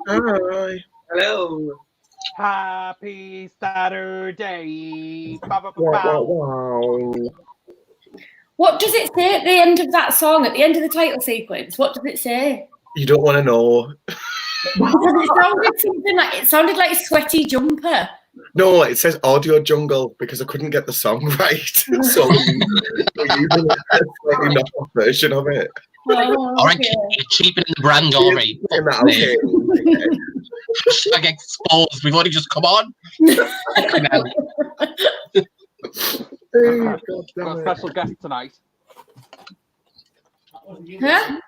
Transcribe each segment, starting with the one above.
Hi. Hello. Happy Saturday. Wow. What does it say at the end of that song, at the end of the title sequence? What does it say? You don't want to know. It sounded like Sweaty Jumper. No, it says Audio Jungle because I couldn't get the song right. So we're using a slightly knockoff version of it. All right, cheapen the brand already. Okay. Hashtag exposed. We've only just come on. Got a special guest tonight. Huh?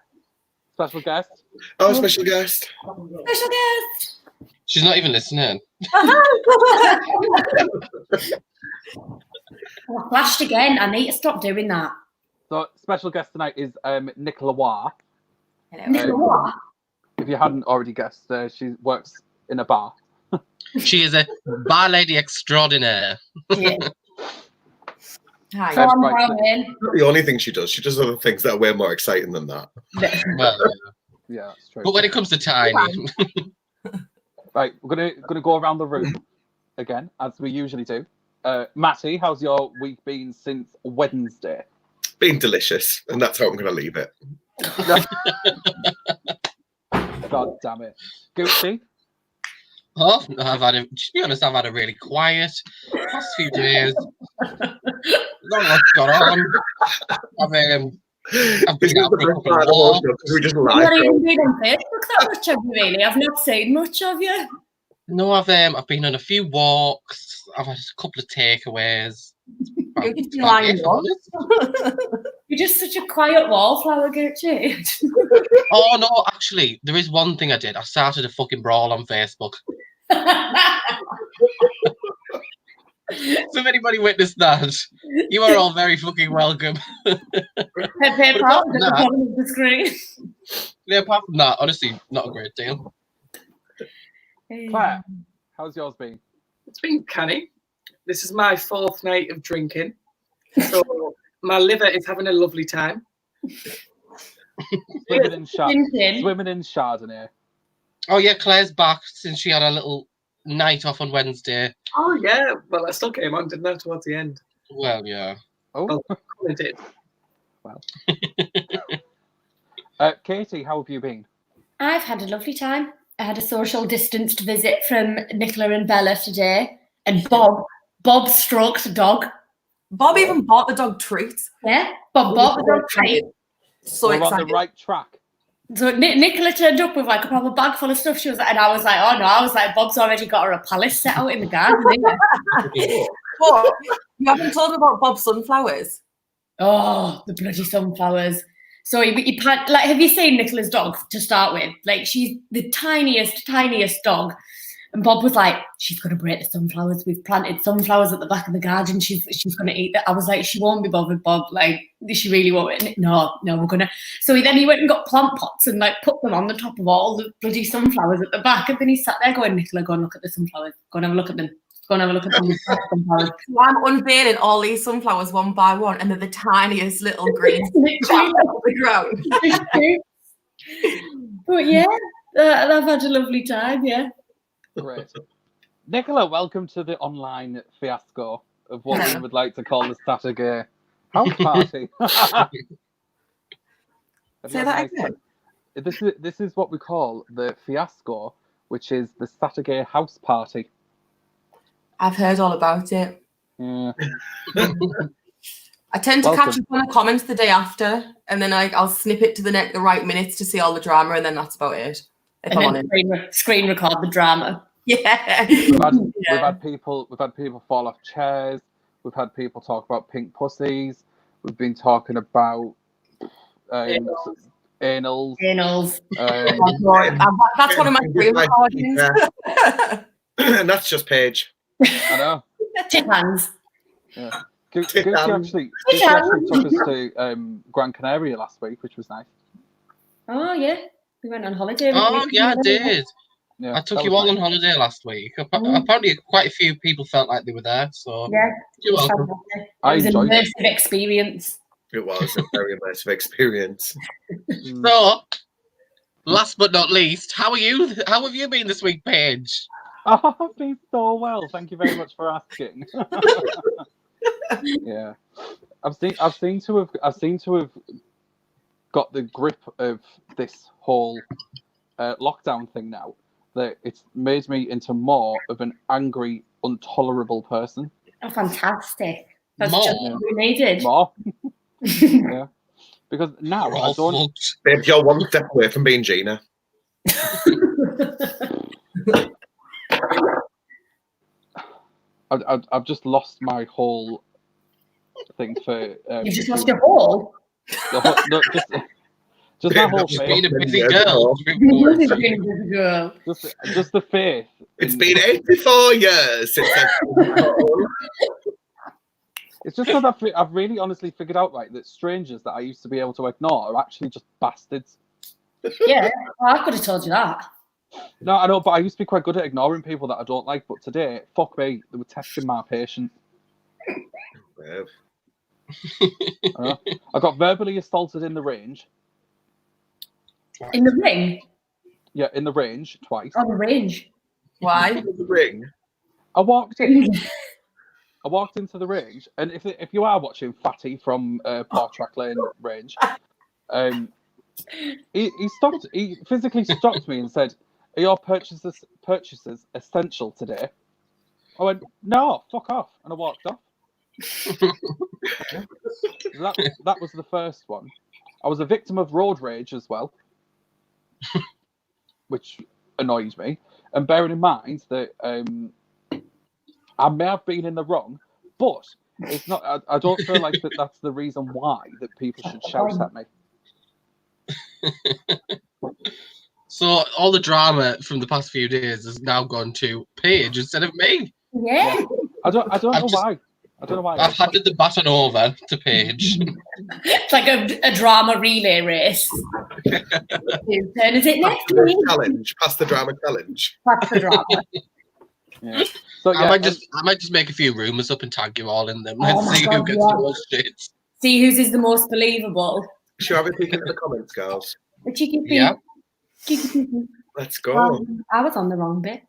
Special guest. Oh, special guest. Special guest. She's not even listening. Flashed again. I need to stop doing that. So, special guest tonight is Nicola Waugh. Nicola. If you hadn't already guessed, she works in a bar. She is a bar lady extraordinaire. Yeah. Hi. Not the only thing she does. She does other things that are way more exciting than that. Well, yeah, that's true. But when it comes to tiny, right, we're gonna go around the room again as we usually do. Mattie, how's your week been since Wednesday? Been delicious, and that's how I'm going to leave it. God damn it, Gucci. oh, to be honest, I've had a really quiet past few days. Not what's gone on. I've been out for a couple of walks. We just You've live. not even been on Facebook that much, have you really? I've not seen much of you. No, I've been on a few walks. I've had a couple of takeaways. You're just such a quiet wallflower, Gucci. Oh no, actually, there is one thing I did. I started a fucking brawl on Facebook. So if anybody witnessed that, you are all very fucking welcome. Apart from the screen. Yeah, apart from that, honestly, not a great deal. Claire, how's yours been? It's been canny. This is my 4th night of drinking. So my liver is having a lovely time. Swimming in Chardonnay. Oh yeah, Claire's back since she had a little night off on Wednesday. Oh yeah, well I still came on, didn't I, towards the end? Well, yeah. Oh, I did. Well. Katie, how have you been? I've had a lovely time. I had a social distanced visit from Nicola and Bella today, and Bob stroked the dog. Bob even bought the dog treats. Yeah, Bob bought the dog treat. So We're excited. on the right track. So Nicola turned up with like a proper bag full of stuff. She was like, and I was like, oh no, I was like, Bob's already got her a palace set out in the garden. What? You haven't told me about Bob's sunflowers. Oh, the bloody sunflowers. So he like, have you seen Nicola's dog to start with? Like, she's the tiniest dog. And Bob was like, she's going to break the sunflowers. We've planted sunflowers at the back of the garden. She's going to eat that. I was like, she won't be bothered, Bob. Like, she really won't. No, we're going to. So he went and got plant pots and like put them on the top of all the bloody sunflowers at the back. And then he sat there going, Nicola, go and look at the sunflowers. Go and have a look at them. Go and have a look at them. Sunflowers. So I'm unveiling all these sunflowers one by one, and they're the tiniest little green on the ground. But yeah, I've had a lovely time, yeah. Great. Nicola, welcome to the online fiasco of what we would like to call the Satur-Gay house party. Say that again. This is what we call the fiasco, which is the Satur-Gay house party. I've heard all about it. Yeah. I tend to catch up on the comments the day after, and then I'll snip it to the right minutes to see all the drama, and then that's about it. If I'm honest. Screen record the drama. Yeah. We've had people fall off chairs. We've had people talk about pink pussies. We've been talking about anals. That's one of my screen recordings. And that's just Paige. I know. Tip hands. Yeah. Gucci actually took us to Gran Canaria last week, which was nice. Oh yeah, we went on holiday. Oh yeah, I did. Yeah, I took you all on holiday last week. Apparently, quite a few people felt like they were there. So yeah, you're welcome. It was an immersive experience. It was a very immersive experience. So last but not least, how are you? How have you been this week, Paige? Oh, I've been so well. Thank you very much for asking. Yeah, I've seemed to have got the grip of this whole lockdown thing now. That it's made me into more of an angry, intolerable person. Oh, fantastic. That's More. just what we needed. More. Yeah. Because now We're I all don't. fucked. Babe, you're one step away from being Gina. I've just lost my whole thing for. You've just lost your ball. No, just my whole You've faith. been a busy girl. Girl. Just the faith. It's been 84 years since It's just that I've really honestly figured out, right, that strangers that I used to be able to ignore are actually just bastards. Yeah, well, I could have told you that. No, I know, but I used to be quite good at ignoring people that I don't like. But today, fuck me, they were testing my patience. I got verbally assaulted in the range. In the ring? Yeah, in the range twice. On the range. Why? the ring. I walked into the range, and if you are watching Fatty from Portrack Lane range, he physically stopped me and said, "Are your purchases essential today?" I went, "No, fuck off," and I walked off. That was the first one. I was a victim of road rage as well, which annoyed me. And bearing in mind that I may have been in the wrong, but it's not. I don't feel like that's the reason why that people should shout at me. So all the drama from the past few days has now gone to Paige instead of me. Yeah. I don't know why. I don't know why. I've handed the baton over to Paige. It's like a drama relay race. Whose turn is it next week? Challenge. Pass the drama challenge. That's the drama. Yeah. So yeah, I might just make a few rumours up and tag you all in them. Oh Let's my see who God, gets yeah. the most shit. See whose is the most believable. Should have a peek into the comments, girls? The cheeky peek. Yeah. Cheeky peek. Let's go. I was on the wrong bit.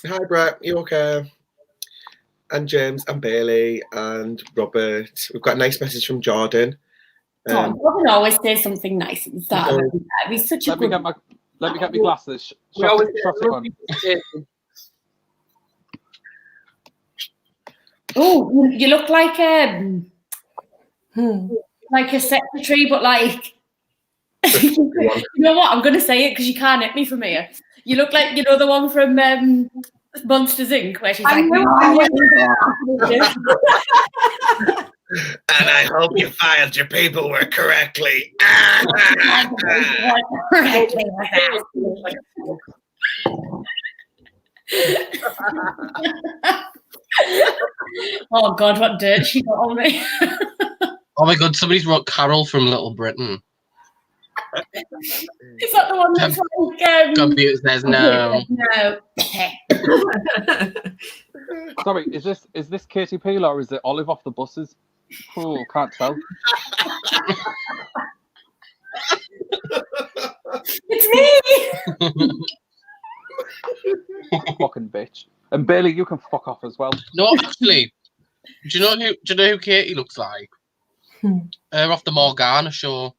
Hi, Brett. You okay? And James and Bailey and Robert. We've got a nice message from Jordan. Robin always says something nice at the start of every time. He's such a let me good... get my glasses. We always Oh, you look like a secretary, but like you know what? I'm gonna say it because you can't hit me from here. You look like the one from Monsters Inc. where she's like, and I hope you filed your paperwork correctly. Oh God, what dirt she got on me. Oh my God, somebody's wrote Carol from Little Britain. Is that the one that's like Computer says no. No. Sorry, is this Katie Peel or is it Olive off the buses? Oh, can't tell. It's me. Fucking bitch. And Bailey, you can fuck off as well. No, actually, do you know who Katie looks like? Her off the Morgana show.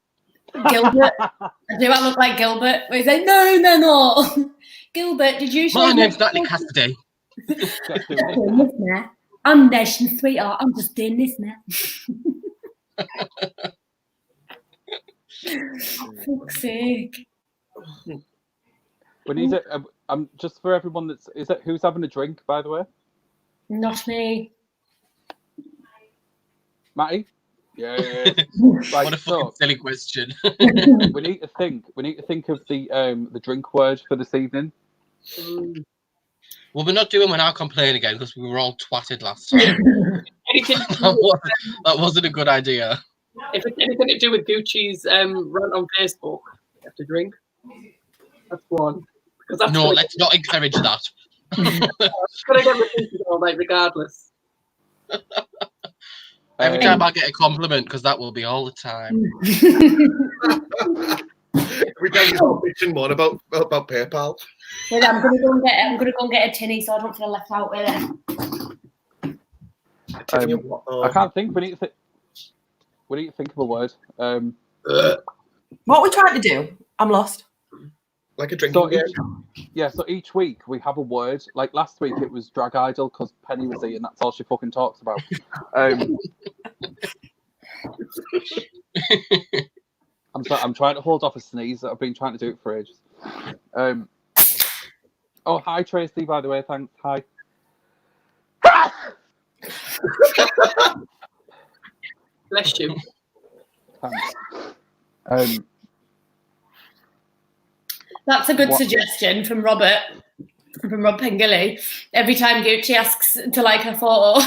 Gilbert. Do I look like Gilbert? Where he's like, no. Gilbert, did you show My me? name's Natalie Cassidy. I'm nation sweetheart. I'm just doing this now. Fuck's sake. We need it. Just for everyone who's having a drink, by the way? Not me. Mattie? Yeah. Right, What a fucking silly question. we need to think of the drink word for this evening. Well, we're not doing When I Complain again because we were all twatted last time. that wasn't a good idea. If it's anything to do with Gucci's rant on Facebook, you have to drink. That's one. No, let's not encourage that. It's gonna get repeated all night, regardless. Every time I get a compliment, because that will be all the time. We tell you about bitch and moan about PayPal. Wait, I'm gonna go and get a tinny so I don't feel left out with it. I can't think. We need to think of a word. What are we trying to do? I'm lost. Like a drinking game. So each week we have a word. Like last week it was drag idol because Penny was here and that's all she fucking talks about. I'm trying to hold off a sneeze. I've been trying to do it for ages. Oh, hi Tracy, by the way. Thanks. Hi. Bless you. Thanks. That's a good suggestion from Rob Pengilly. Every time Gucci asks to like her photo.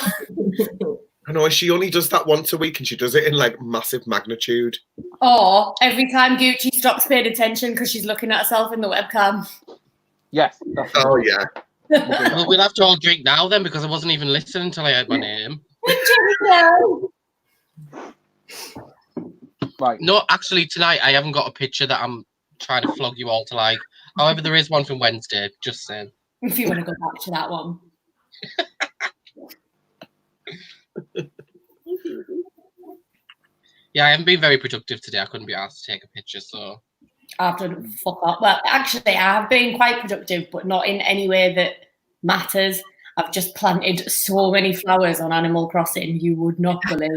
I know, she only does that once a week and she does it in like massive magnitude. Or every time Gucci stops paying attention because she's looking at herself in the webcam. Yes. Oh, yeah. Well, we'll have to all drink now then because I wasn't even listening until I heard my name. Right. No, actually, tonight I haven't got a picture that I'm trying to flog you all to like. However, there is one from Wednesday. Just saying. If you want to go back to that one. Yeah, I haven't been very productive today. I couldn't be asked to take a picture, so. I have to fuck up. Well, actually, I have been quite productive, but not in any way that matters. I've just planted so many flowers on Animal Crossing, you would not believe.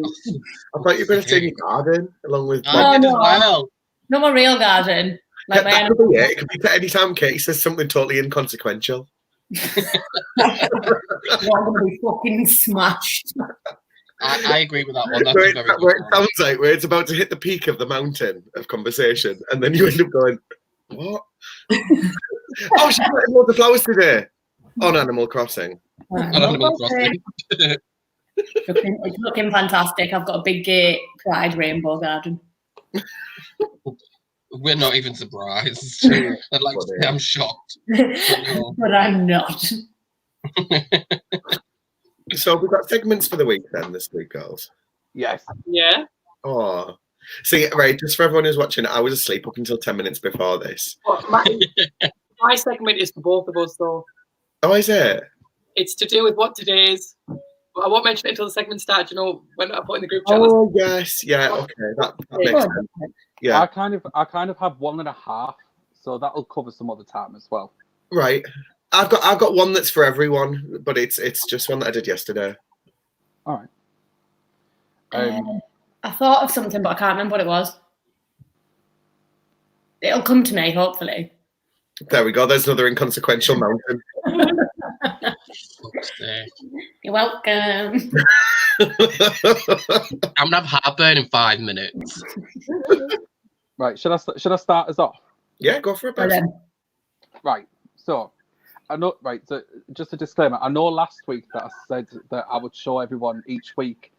I thought you were going to take your garden along with... I did as well. Not my real garden. Like my that could be it. It could be any time Katie says something totally inconsequential. You're going to be fucking smashed. I agree with that one. That's where a very good it one. sounds like where it's about to hit the peak of the mountain of conversation, and then you end up going, "What? Oh, she's got loads of flowers today on Animal Crossing." Animal Crossing. It's looking fantastic. I've got a big gay pride rainbow garden. We're not even surprised. I'd like to say I'm shocked. But I'm not. So we've got segments for the week then this week, girls. Yes. Yeah. Oh, see, right, just for everyone who's watching, I was asleep up until 10 minutes before this. Well, my segment is for both of us, though. Oh, is it? It's to do with what today is. I won't mention it until the segment starts. You know, when I put in the group chat. Oh, yes, yeah, okay, that makes sense. Yeah, I kind of have 1.5, so that'll cover some other time as well. right. I've got one that's for everyone, but it's just one that I did yesterday. All right. I thought of something, but I can't remember what it was. It'll come to me, hopefully. There we go. There's another inconsequential mountain. You're welcome. I'm gonna have heartburn in 5 minutes. Right. Should I start us off? Yeah, go for it, Beth. Right. So, I know. Right. So, just a disclaimer. I know last week that I said that I would show everyone each week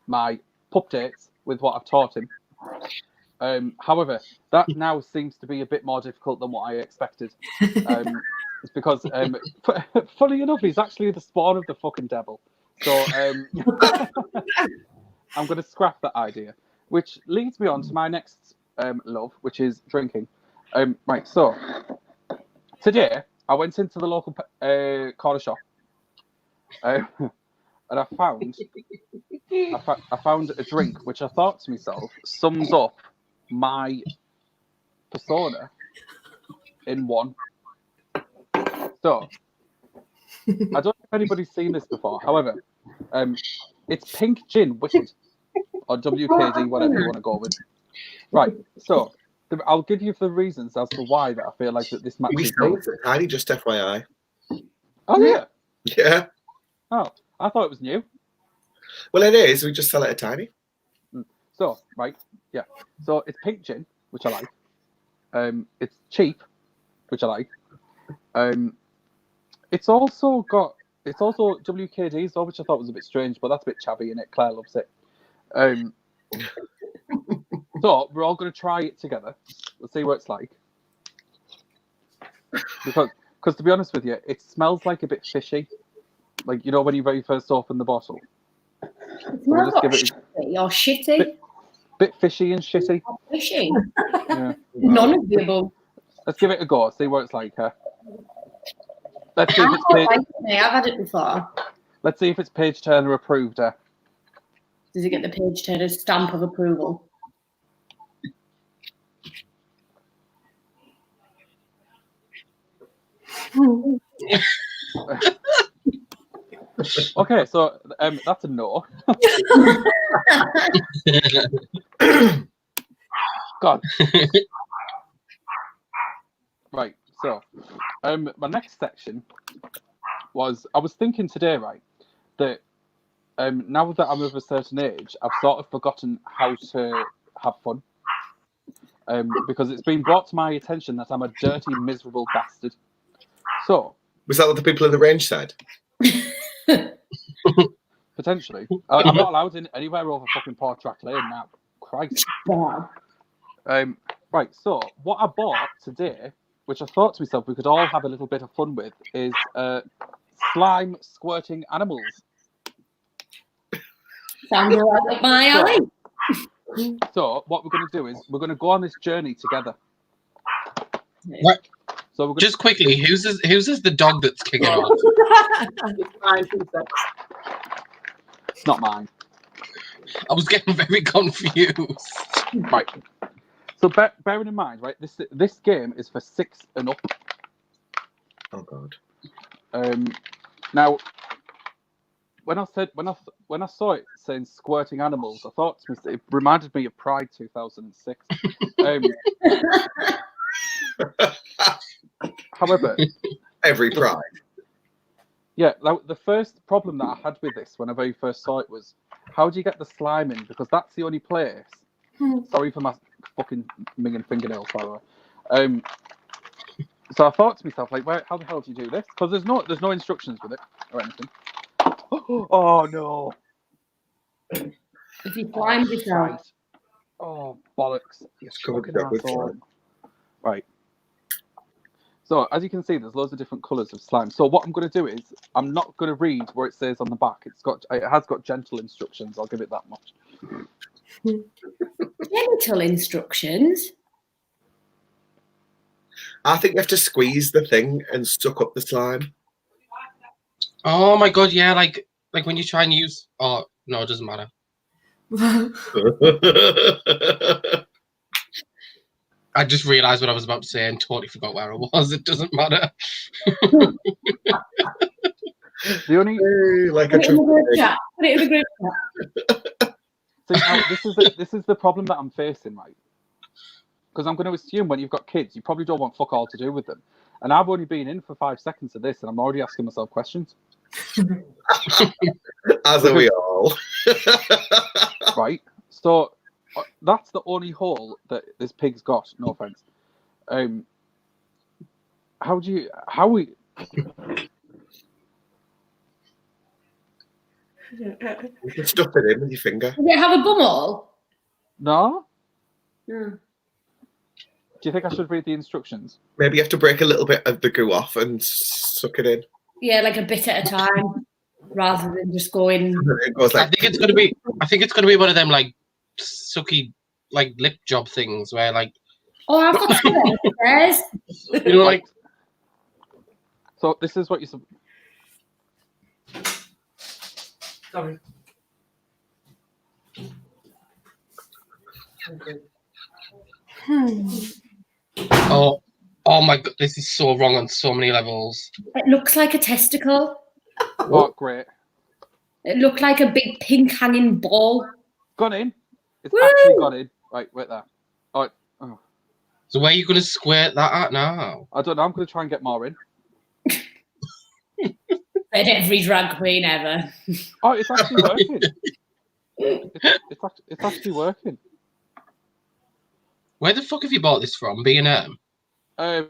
my pup dates with what I've taught him. However, that now seems to be a bit more difficult than what I expected. It's because, funny enough, he's actually the spawn of the fucking devil. So I'm going to scrap that idea, which leads me on to my next love, which is drinking. Right, so today I went into the local corner shop and I found a drink which I thought to myself sums up my persona in one. So I don't know if anybody's seen this before. However, it's pink gin wicked, or WKD, whatever you want to go with. Right. So I'll give you the reasons as to why that I feel like that this matches me. Tiny, just FYI. Oh yeah. Yeah. Oh, I thought it was new. Well, it is. We just sell it at Tiny. So, right, yeah. So it's pink gin, which I like. It's cheap, which I like. It's also WKD, so which I thought was a bit strange, but that's a bit chavvy in it. Claire loves it. So we're all going to try it together. Let's see what it's like. Because to be honest with you, it smells like a bit fishy. Like, you know, when you very first open the bottle. It smells like shitty or shitty. Bit fishy and shitty. Fishy. Yeah. None of the above. Let's give it a go. See what it's like. Let's see if I it's don't like it. I've had it before. Let's see if it's Paige Turner approved. Does it get the Paige Turner stamp of approval? Okay, so that's a no. God. Right, so my next section was, I was thinking today, right, that now that I'm of a certain age, I've sort of forgotten how to have fun. Because it's been brought to my attention that I'm a dirty, miserable bastard. So. Was that what the people in the range said? Potentially. I'm not allowed in anywhere over fucking Portrack Lane now. Christ. Wow. Right, so what I bought today, which I thought to myself we could all have a little bit of fun with, is slime squirting animals. Sounds right up my alley. So what we're going to do is we're going to go on this journey together. What? So we're gonna... Just quickly, who's the dog that's kicking off? It's mine, P6. It's not mine. I was getting very confused. Right. So bearing in mind, right, this game is for 6 and up. Oh God. Now, when I saw it saying squirting animals, I thought to myself, it reminded me of Pride 2006. However, every Pride. Yeah, like, the first problem that I had with this when I very first saw it was, how do you get the slime in? Because that's the only place. Sorry for my fucking minging fingernails, by the way. So I thought to myself, like, how the hell do you do this? Because there's no instructions with it or anything. Oh no! If you climb this out. Oh bollocks! It's covered up with slime. Right. So as you can see, there's loads of different colours of slime. So what I'm going to do is, I'm not going to read where it says on the back. It has got gentle instructions. I'll give it that much. Gentle instructions. I think you have to squeeze the thing and suck up the slime. Oh my God, yeah, like when you try and use. Oh no, it doesn't matter. I just realised what I was about to say and totally forgot where I was. It doesn't matter. The only like Put a it in the group chat. Put it in the group chat. See, now, this is the problem that I'm facing, right? Because I'm going to assume when you've got kids, you probably don't want fuck all to do with them. And I've only been in for 5 seconds of this, and I'm already asking myself questions. As are we all. Right. So that's the only hole that this pig's got. No offense. How we? You can stuff it in with your finger. Does it have a bumhole? No. Yeah. Do you think I should read the instructions? Maybe you have to break a little bit of the goo off and suck it in. Yeah, like a bit at a time, rather than just going. It goes like, I think it's gonna be one of them like sucky like lip job things where like. Oh, I've got some upstairs. You know, like. So this is what you. Sorry. Oh my God! This is so wrong on so many levels. It looks like a testicle. Oh, great. It looked like a big pink hanging ball. Gone in. It's Woo! actually gone in. Right, wait there. Oh. So where are you going to squirt that at now? I don't know. I'm going to try and get more in. At every drag queen ever. Oh, it's actually working. It's actually working. Where the fuck have you bought this from? B&M? I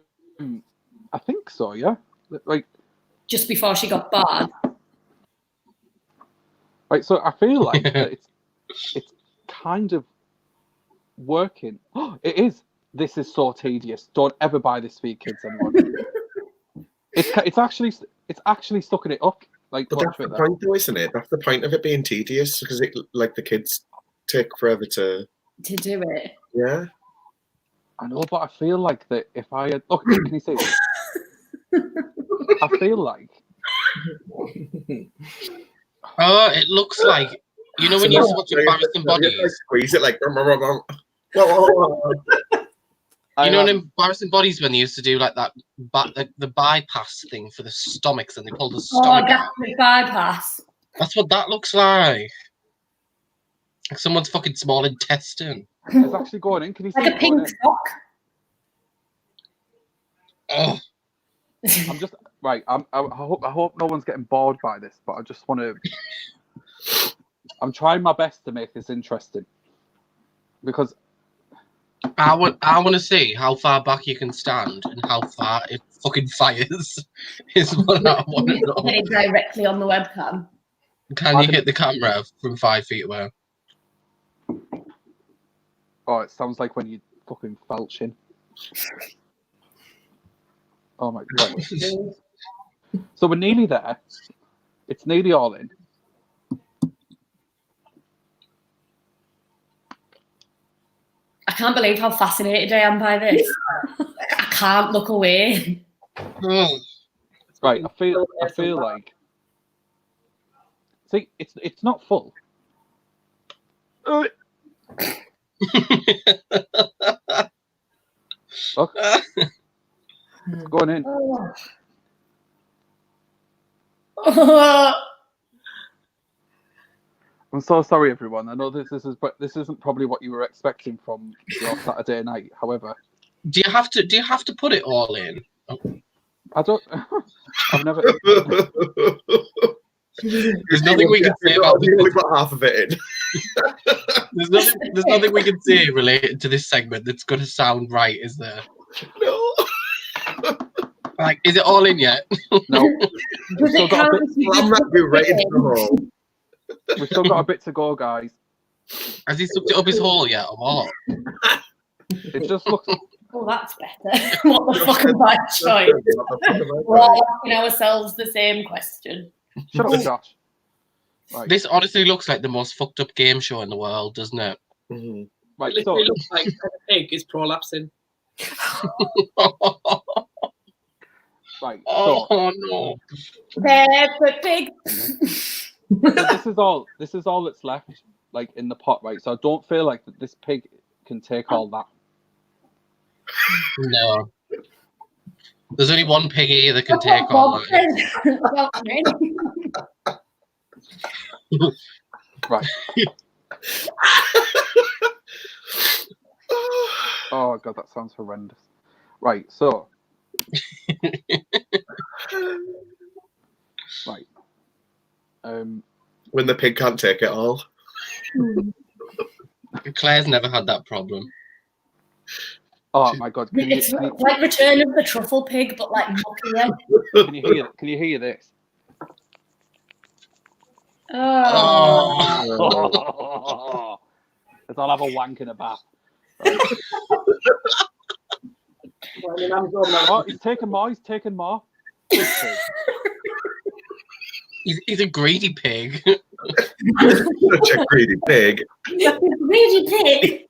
think so. Yeah. Like. Just before she got barred. Right. So I feel like that it's kind of working. Oh, it is. This is so tedious. Don't ever buy this for your kids, anyone. It's actually sucking it up. Like, but that's the point, though, isn't it? That's the point of it being tedious, because it, like, the kids take forever to. to do it. Yeah. I know, but I feel like that if I had... Look, can you see this? I feel like... Oh, it looks like... You know when you watch Embarrassing Bodies? Squeeze it like... You know in Embarrassing Bodies when they used to do like that, the bypass thing for the stomachs and they pull the stomach out? Gastric bypass. That's what that looks like. Like someone's fucking small intestine. It's actually going in. Can you see Like it a pink going in? sock. Oh, I'm just... Right, I hope no one's getting bored by this, but I just want to... I'm trying my best to make this interesting. Because... I want to see how far back you can stand and how far it fucking fires. Is what I want to know. Get it directly on the webcam. Can you hit the camera from 5 feet away? Oh, it sounds like when you fucking felching. Oh my god. So we're nearly there. It's nearly all in. I can't believe how fascinated I am by this. I can't look away. Oh. Right, I feel like... See, it's not full. Look. It's going in. I'm so sorry, everyone. I know this isn't probably what you were expecting from your Saturday night. However, Do you have to put it all in? I don't. I've never. There's nothing we can say about We only got half of it in. There's nothing we can say related to this segment that's going to sound right, is there? No. Like, is it all in yet? No. We've still got a bit. I'm not be right into the hole. We've still got a bit to go, guys. Has he sucked it up his hole yet, or what? It just looks. Oh, that's better. What the fuck am I trying? We're all asking ourselves the same question. Shut up, Josh. Right. This honestly looks like the most fucked up game show in the world, doesn't it? Mm-hmm. Right, It so literally looks like a pig is prolapsing. right, so Oh no! Peppa Pig. this is all that's left, like in the pot, right? So I don't feel like that this pig can take all that. No. There's only one piggy that can take all that. Right. Oh god, that sounds horrendous. Right, so right. When the pig can't take it all. Claire's never had that problem. Oh my god, It's like Return of the Truffle Pig, but like muckier. can you hear this? Oh. Let's all have a wank in a bath. Oh, he's taking more. He's a greedy pig. Such a greedy pig. Greedy pig.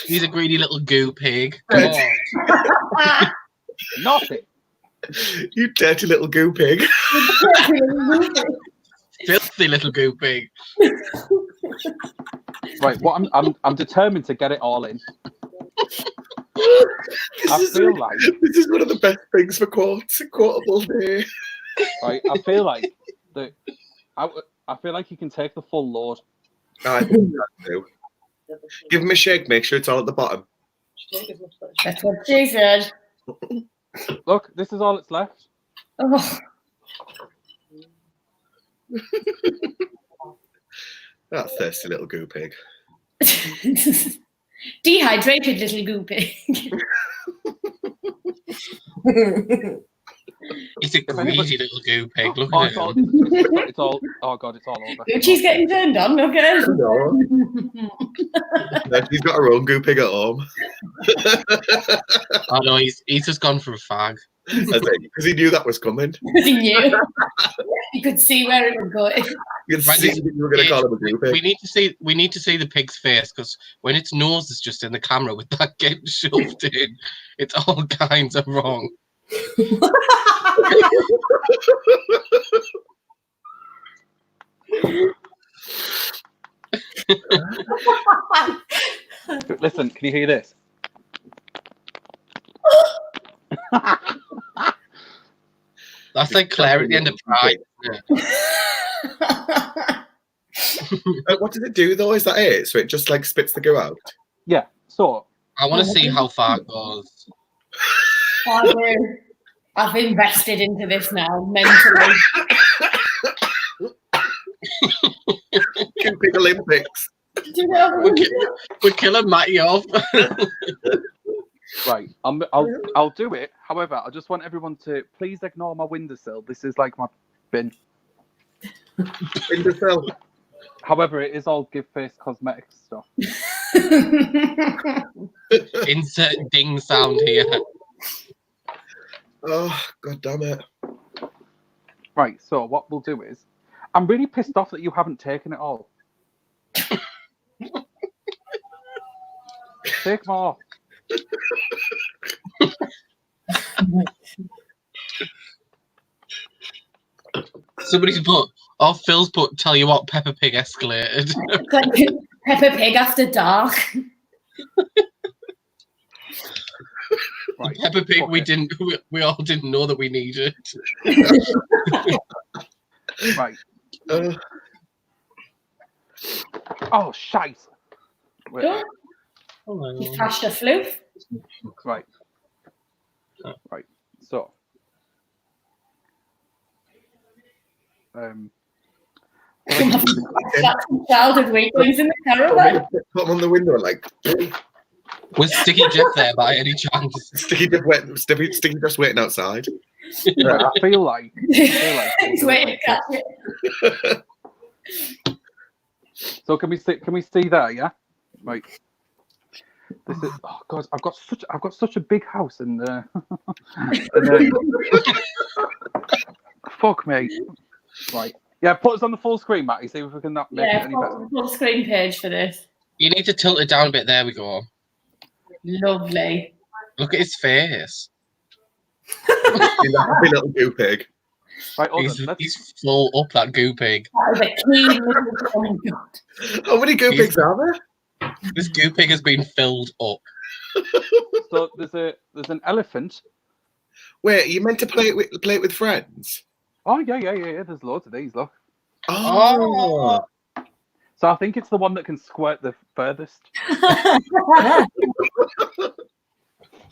He's a greedy little goo pig. Come on. Nothing. You dirty little goo pig. Filthy little goo pig. Right, what I'm determined to get it all in. This is one of the best things for quotable day. Right, I feel like that. I feel like you can take the full load. I think that too. Give him a shake. Make sure it's all at the bottom. That's what she said. Look, this is all that's left. Oh. That thirsty little goo pig. Dehydrated little goo pig. He's a greedy little goo pig. Look Oh, at him. it's all. Oh god, it's all over. Gucci's getting turned on. Okay. No. She's got her own goo pig at home. Oh no, he's just gone for a fag. Because he knew that was coming. He knew. You could see where it was going. You could see that you were going to call him a guinea pig. We need to see the pig's face, because when its nose is just in the camera with that getting shoved in, it's all kinds of wrong. Listen, can you hear this? That's like Claire at the end of Pride. What does it do though? Is that it? So it just like spits the goo out? Yeah. So I want to see how far it goes. I've invested into this now mentally. Goo pig Olympics. We're killing Mattie off. right, I'll do it. However, I just want everyone to please ignore my windowsill. This is like my bin. Windowsill. However, it is all give face cosmetics stuff. Insert ding sound here. Oh, god damn it. Right, so what we'll do is, I'm really pissed off that you haven't taken it all. Take them off. Somebody's put, Phil's put, tell you what, Peppa Pig escalated. Peppa Pig after dark. Right. Peppa Pig, we all didn't know that we needed. Right. Oh, shite. Wait. You flashed a floof. Right. Right. So. That's childhood weaklings in the caravan. Put them on the window like. Was Sticky Jeff there by any chance? Sticky just waiting outside. Yeah, I feel like He's waiting to catch it. So can we see there? Yeah. Right. This is God. I've got such a big house and fuck me. Right. Yeah. Put us on the full screen, Mattie. See if we can make it any better. Full screen page for this. You need to tilt it down a bit. There we go. Lovely. Look at his face. Happy little goo pig. Right, he's full up that goo pig. That was a keen little. Oh my god. How many goo pigs are there? This goo pig has been filled up. So there's an elephant. Wait, you meant to play it with friends? Oh yeah. There's loads of these. Look. Oh. So I think it's the one that can squirt the furthest.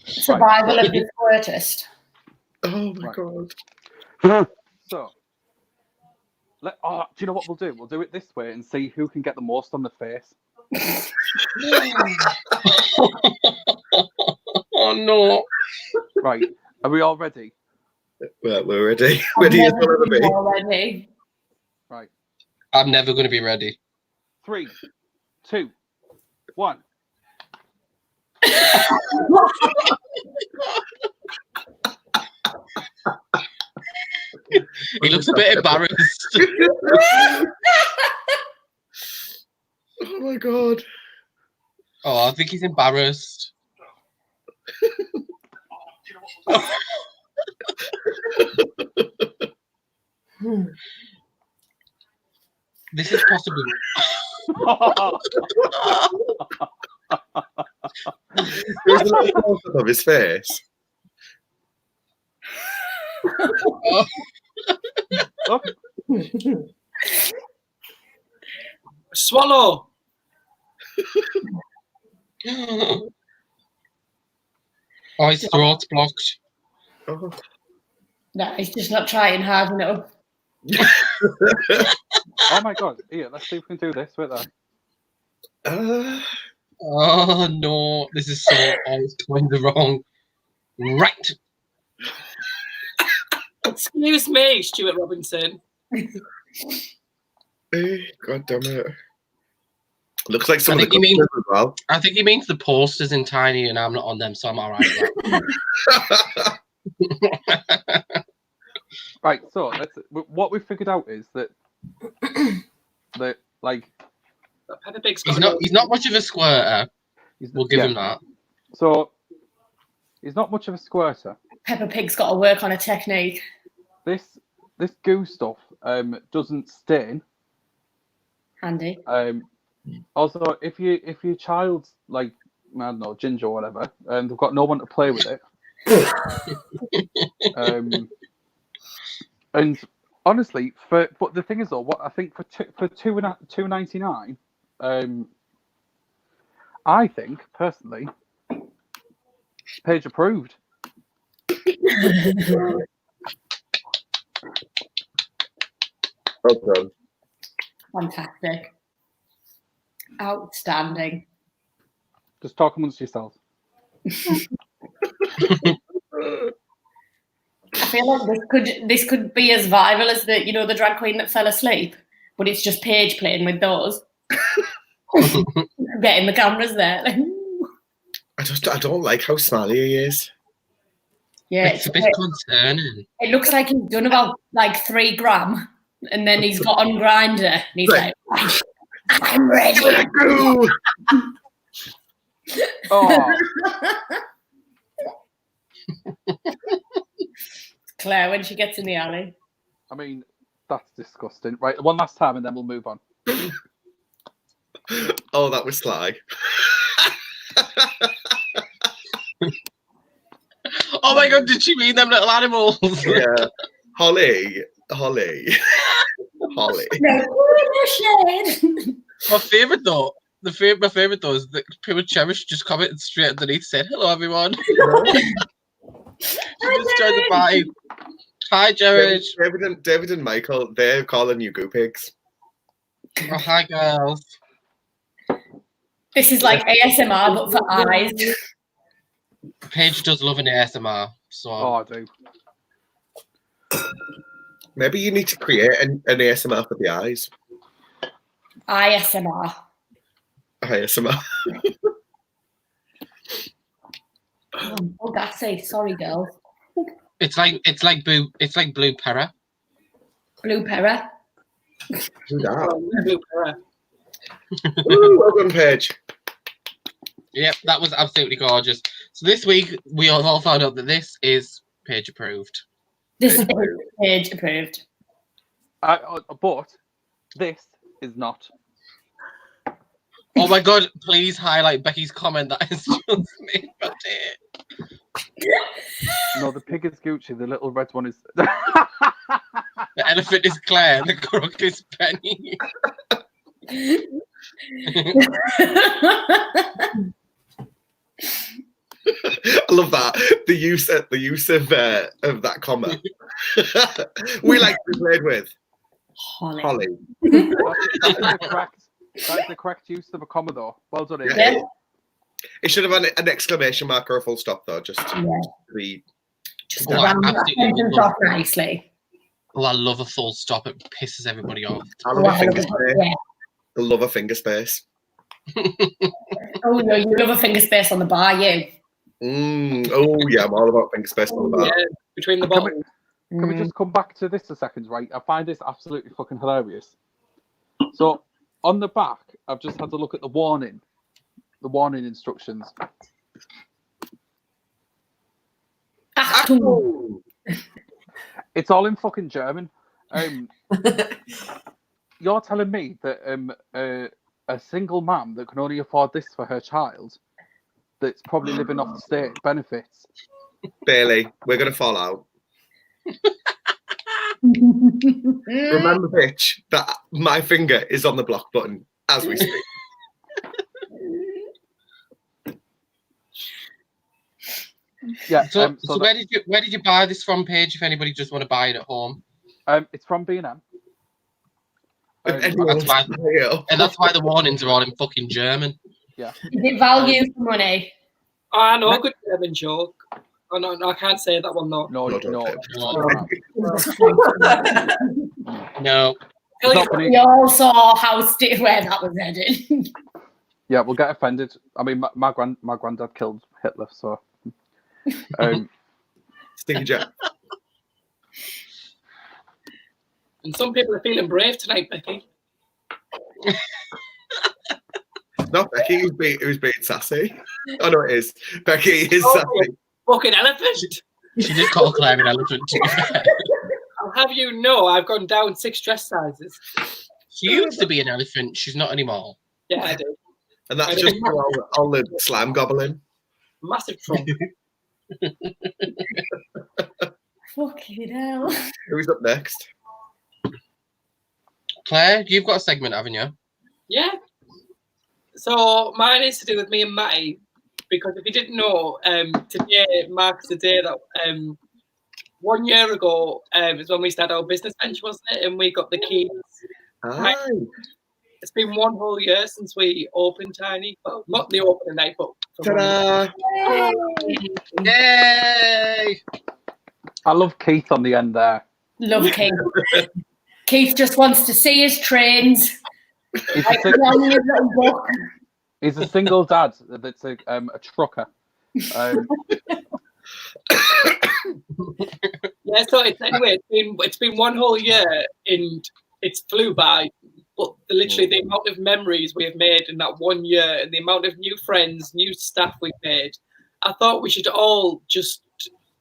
Survival of the squirtest. Oh my god. So, do you know what we'll do? We'll do it this way and see who can get the most on the face. Oh no! Right, are we all ready? Well, we're ready. Ready as we'll ever be. Already. Right. I'm never going to be ready. 3, 2, 1. He looks a bit embarrassed. Oh my god. Oh, I think he's embarrassed. This is possible. There's a little close-up of his face. Swallow. Oh, his throat's blocked. Oh. No, he's just not trying hard enough. Oh my god! Here, let's see if we can do this with that. Oh no, this is so it's kind of wrong. Right. Excuse me, Stuart Robinson. God damn it. Looks like I someone think as well. he means the posters in tiny and I'm not on them, so I'm alright with that. Right, so what we figured out is that like Peppa Pig's He's not much of a squirter. We'll give him that. So he's not much of a squirter. Peppa Pig's got to work on a technique. This goo stuff doesn't stain. Handy. Also, if your child's like, I don't know, ginger or whatever, and they've got no one to play with it. And honestly, but the thing is though, what I think for $2.99, I think personally, Paige approved. Well done. Fantastic. Outstanding. Just talk amongst yourselves. I feel like this could be as viral as the drag queen that fell asleep, but it's just Paige playing with those. Getting the cameras there. I don't like how smelly he is. Yeah, It's a bit concerning. It looks like he's done about like 3 grams, and then he's got on Grinder, and he's like, "I'm ready." Oh, Claire, when she gets in the alley. I mean, that's disgusting. Right, one last time, and then we'll move on. Oh, that was sly. Oh my god, did she mean them little animals? Yeah. Holly. No, My favourite though, my favourite though is that people Cherish just commented straight underneath saying, "Hello everyone." She just joined the party. Hi Jared. David and Michael, they're calling you goo pigs. Oh, hi girls. This is like ASMR, but for eyes. Paige does love an ASMR, so Oh, I do. Maybe you need to create an ASMR for the eyes. ISMR. ASMR. Oh, that's it. Sorry, girls. it's like blue Perra. Blue Perra. Do that. Blue Perra. Ooh, well done, Paige. Yep, that was absolutely gorgeous. So this week we all found out that this is Paige approved. This is Paige approved. But this is not. Oh my god, please highlight Becky's comment that has just made my day. No, the pig is Gucci. The little red one is. The elephant is Claire, the crook is Penny. I love that. The use of that comment. We like to be played with. Holly. That's the correct use of a comma, though. Well done, Ian. Yeah. It should have had an exclamation mark or a full stop, though, just to be. Just Oh, around that absolutely sentence love off nicely. Oh, I love a full stop. It pisses everybody off. I love a finger space. Yeah. I love a finger space. Oh no, you love a finger space on the bar, you. Oh yeah, I'm all about finger space on the bar. Yeah, between the bottles. Can we just come back to this a second, right? I find this absolutely fucking hilarious. So, on the back, I've just had to look at the warning instructions. Achtung. It's all in fucking German. You're telling me that a single mum that can only afford this for her child, that's probably living off the state benefits. Bailey, we're gonna fall out. Remember, bitch, that my finger is on the block button as we speak. Yeah. So where did you buy this from, Paige? If anybody just want to buy it at home, it's from B&M. and that's why the warnings are all in fucking German. Yeah. Is it value for money? Oh, I know a good German joke. Oh no, I can't say that one though. No. No. We all saw where that was headed. Yeah, we'll get offended. I mean, my granddad killed Hitler, so. Stinky Jack. And some people are feeling brave tonight, Becky. Not Becky, who's being sassy. Oh no, it is. Becky is sassy. Fucking elephant. She did call Claire an elephant, to be fair. I'll have you know I've gone down 6 dress sizes. She used to be an elephant. She's not anymore. Yeah, I do. And that's just all the slime gobbling. Massive trunk. Fucking hell. Who's up next? Claire, you've got a segment, haven't you? Yeah. So mine is to do with me and Mattie, because if you didn't know, today marks the day that 1 year ago is when we started our business venture, wasn't it? And we got the keys. Hi. It's been 1 whole year since we opened Tiny. Well, not the opening night, but Ta-da! Yay! I love Keith on the end there. Love Keith. Keith just wants to see his trains. He's a single dad that's a trucker. Yeah, so it's been 1 whole year and it's flew by. But literally the amount of memories we have made in that 1 year and the amount of new friends, new staff we've made, I thought we should all just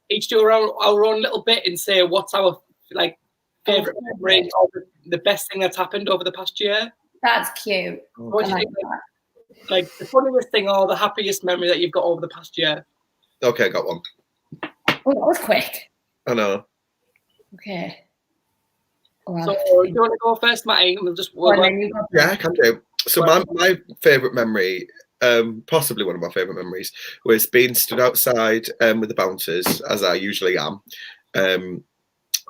each do our own little bit and say what's our favourite memory or the best thing that's happened over the past year. That's cute. What do you think? Like the funniest thing or the happiest memory that you've got over the past year? Okay, I got one. Oh, that was quick. I know. Okay. So do you want to go first, Mattie? And we'll just yeah, I can do. So my favourite memory, possibly one of my favourite memories, was being stood outside with the bouncers, as I usually am.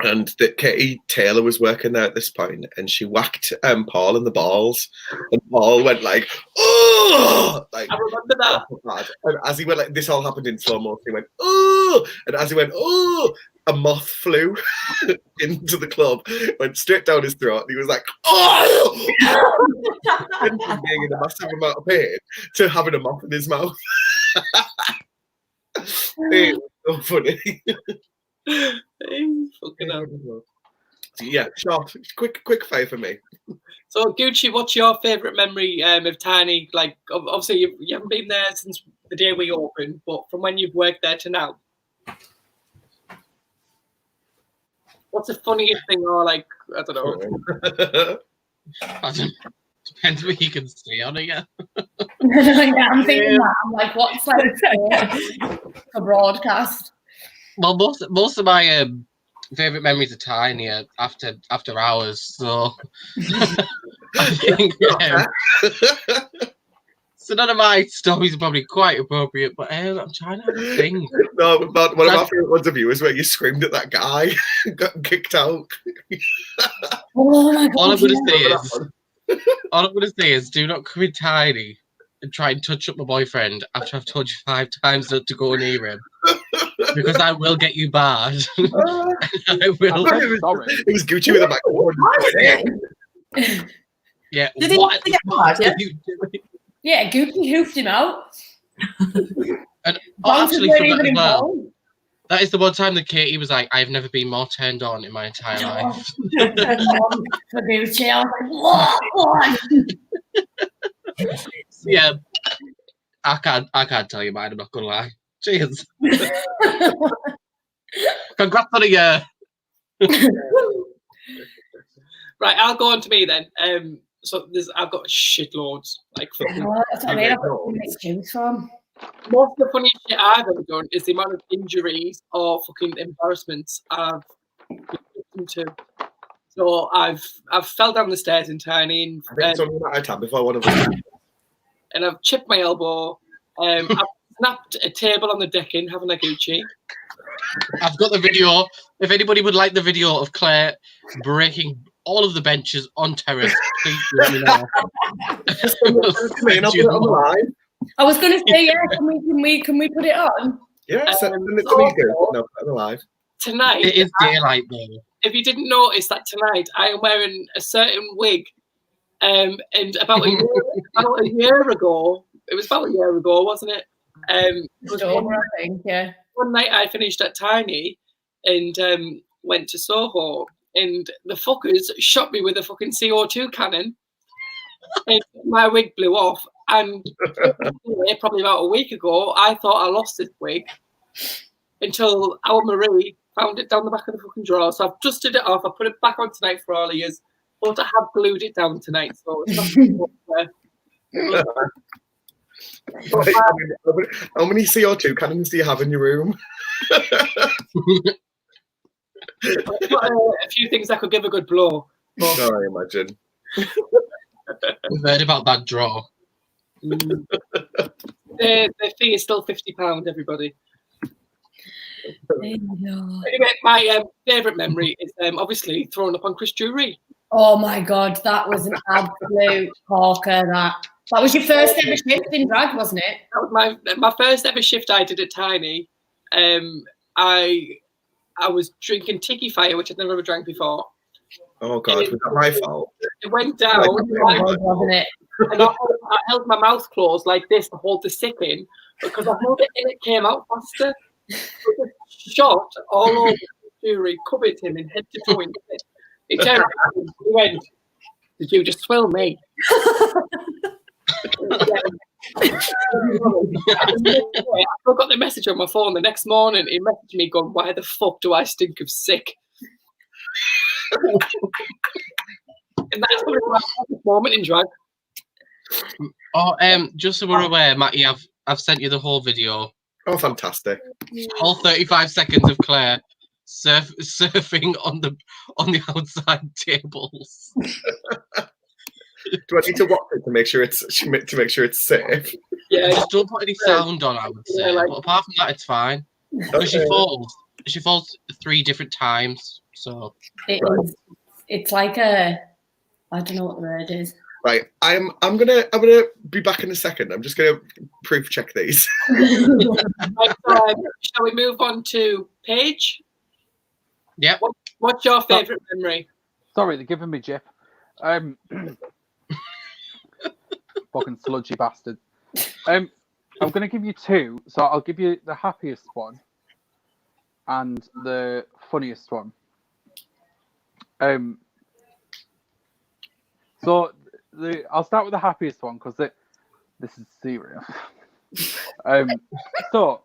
And that Katie Taylor was working there at this point, and she whacked Paul in the balls, and Paul went like, "Oh!" Like, I remember that. And as he went like, this all happened in slow motion. He went, "Oh!" And as he went, "Oh!" a moth flew into the club, went straight down his throat, and he was like, "Oh!" And from being in a massive amount of pain to having a moth in his mouth. It was so funny. Fucking hell. Yeah, short, quick fire for me. So Gucci, what's your favourite memory of Tiny? Like, obviously you haven't been there since the day we opened, but from when you've worked there to now, what's the funniest thing, or like, I don't know. I don't, depends what you can see on it. Yeah. I'm thinking that. I'm like, what's like a broadcast? Well, most of my favourite memories are Tiny after hours, so I think so. None of my stories are probably quite appropriate, but I'm trying to have a think. No, but one of my favourite ones of you is where you screamed at that guy, got kicked out. Oh my God! All I'm gonna say is, do not come in Tiny and try and touch up my boyfriend after I've told you 5 times not to go near him. Because I will get you bad. I will. It was Gucci with a microphone. Yeah. Did he want to get bad? Yeah. Yeah, Gucci hoofed him out. And actually, from that as well, that is the one time that Katie was like, "I've never been more turned on in my entire life." For Gucci, I was like, what? Yeah. I can't tell you mine. I'm not gonna lie. Cheers. Congrats on a year. Right, I'll go on to me then. So I've got shitloads. Like, That's what I mean. I've got to choose from. Most of the funniest shit I've ever done is the amount of injuries or fucking embarrassments I've been victim to. So I've fell down the stairs in Tiny, and I think it's only that time before one of them. And I've chipped my elbow. I've snapped a table on the decking having a Gucci. I've got the video. If anybody would like the video of Claire breaking all of the benches on terrace, please let me know. I was going to say, yeah. Can we put it on? Yeah, send it to me. No, I'm alive. Tonight, it is daylight though. If you didn't notice that tonight, I am wearing a certain wig. And about a year ago, it was about a year ago, wasn't it? It was over, I think, yeah. one night I finished at Tiny and went to Soho, and the fuckers shot me with a fucking CO2 cannon, and my wig blew off. And probably about a week ago, I thought I lost this wig until our Marie found it down the back of the fucking drawer. So I've dusted it off. I put it back on tonight for all of you. But I have glued it down tonight. So it's not how many CO2 cannons do you have in your room? a few things that could give a good blow. But... I imagine. We've heard about that draw. The fee is still £50, everybody. Anyway, my favourite memory is obviously throwing up on Chris Drury. Oh my God, that was an absolute corker. That was your first ever shift in drag, wasn't it? That was my first ever shift I did at Tiny. I was drinking Tiki Fire, which I'd never ever drank before. Oh God, was that my fault? It went down, wasn't it? and I held my mouth closed like this to hold the sick in, because I held it in, it came out faster. So the shot all over the jury, covered him in head to toe. He turned around, he went, "Did you just swill me?" I still got the message on my phone the next morning. He messaged me going, "Why the fuck do I stink of sick?" And that's probably my favorite moment in drag. Oh, just so we're aware, Mattie, I've sent you the whole video. Oh, fantastic! All 35 seconds of Claire surfing on the outside tables. Do I need to watch it to make sure it's safe? Yeah, just don't put any sound on, I would say. But apart from that, it's fine. But she falls 3 different times. So it's like I don't know what the word is. Right, I'm gonna be back in a second. I'm just gonna proof check these. Right, shall we move on to Paige? Yeah. What's your favourite memory? Sorry, they're giving me jip. Fucking sludgy bastard. I'm going to give you 2. So I'll give you the happiest one and the funniest one. So I'll start with the happiest one because this is serious. So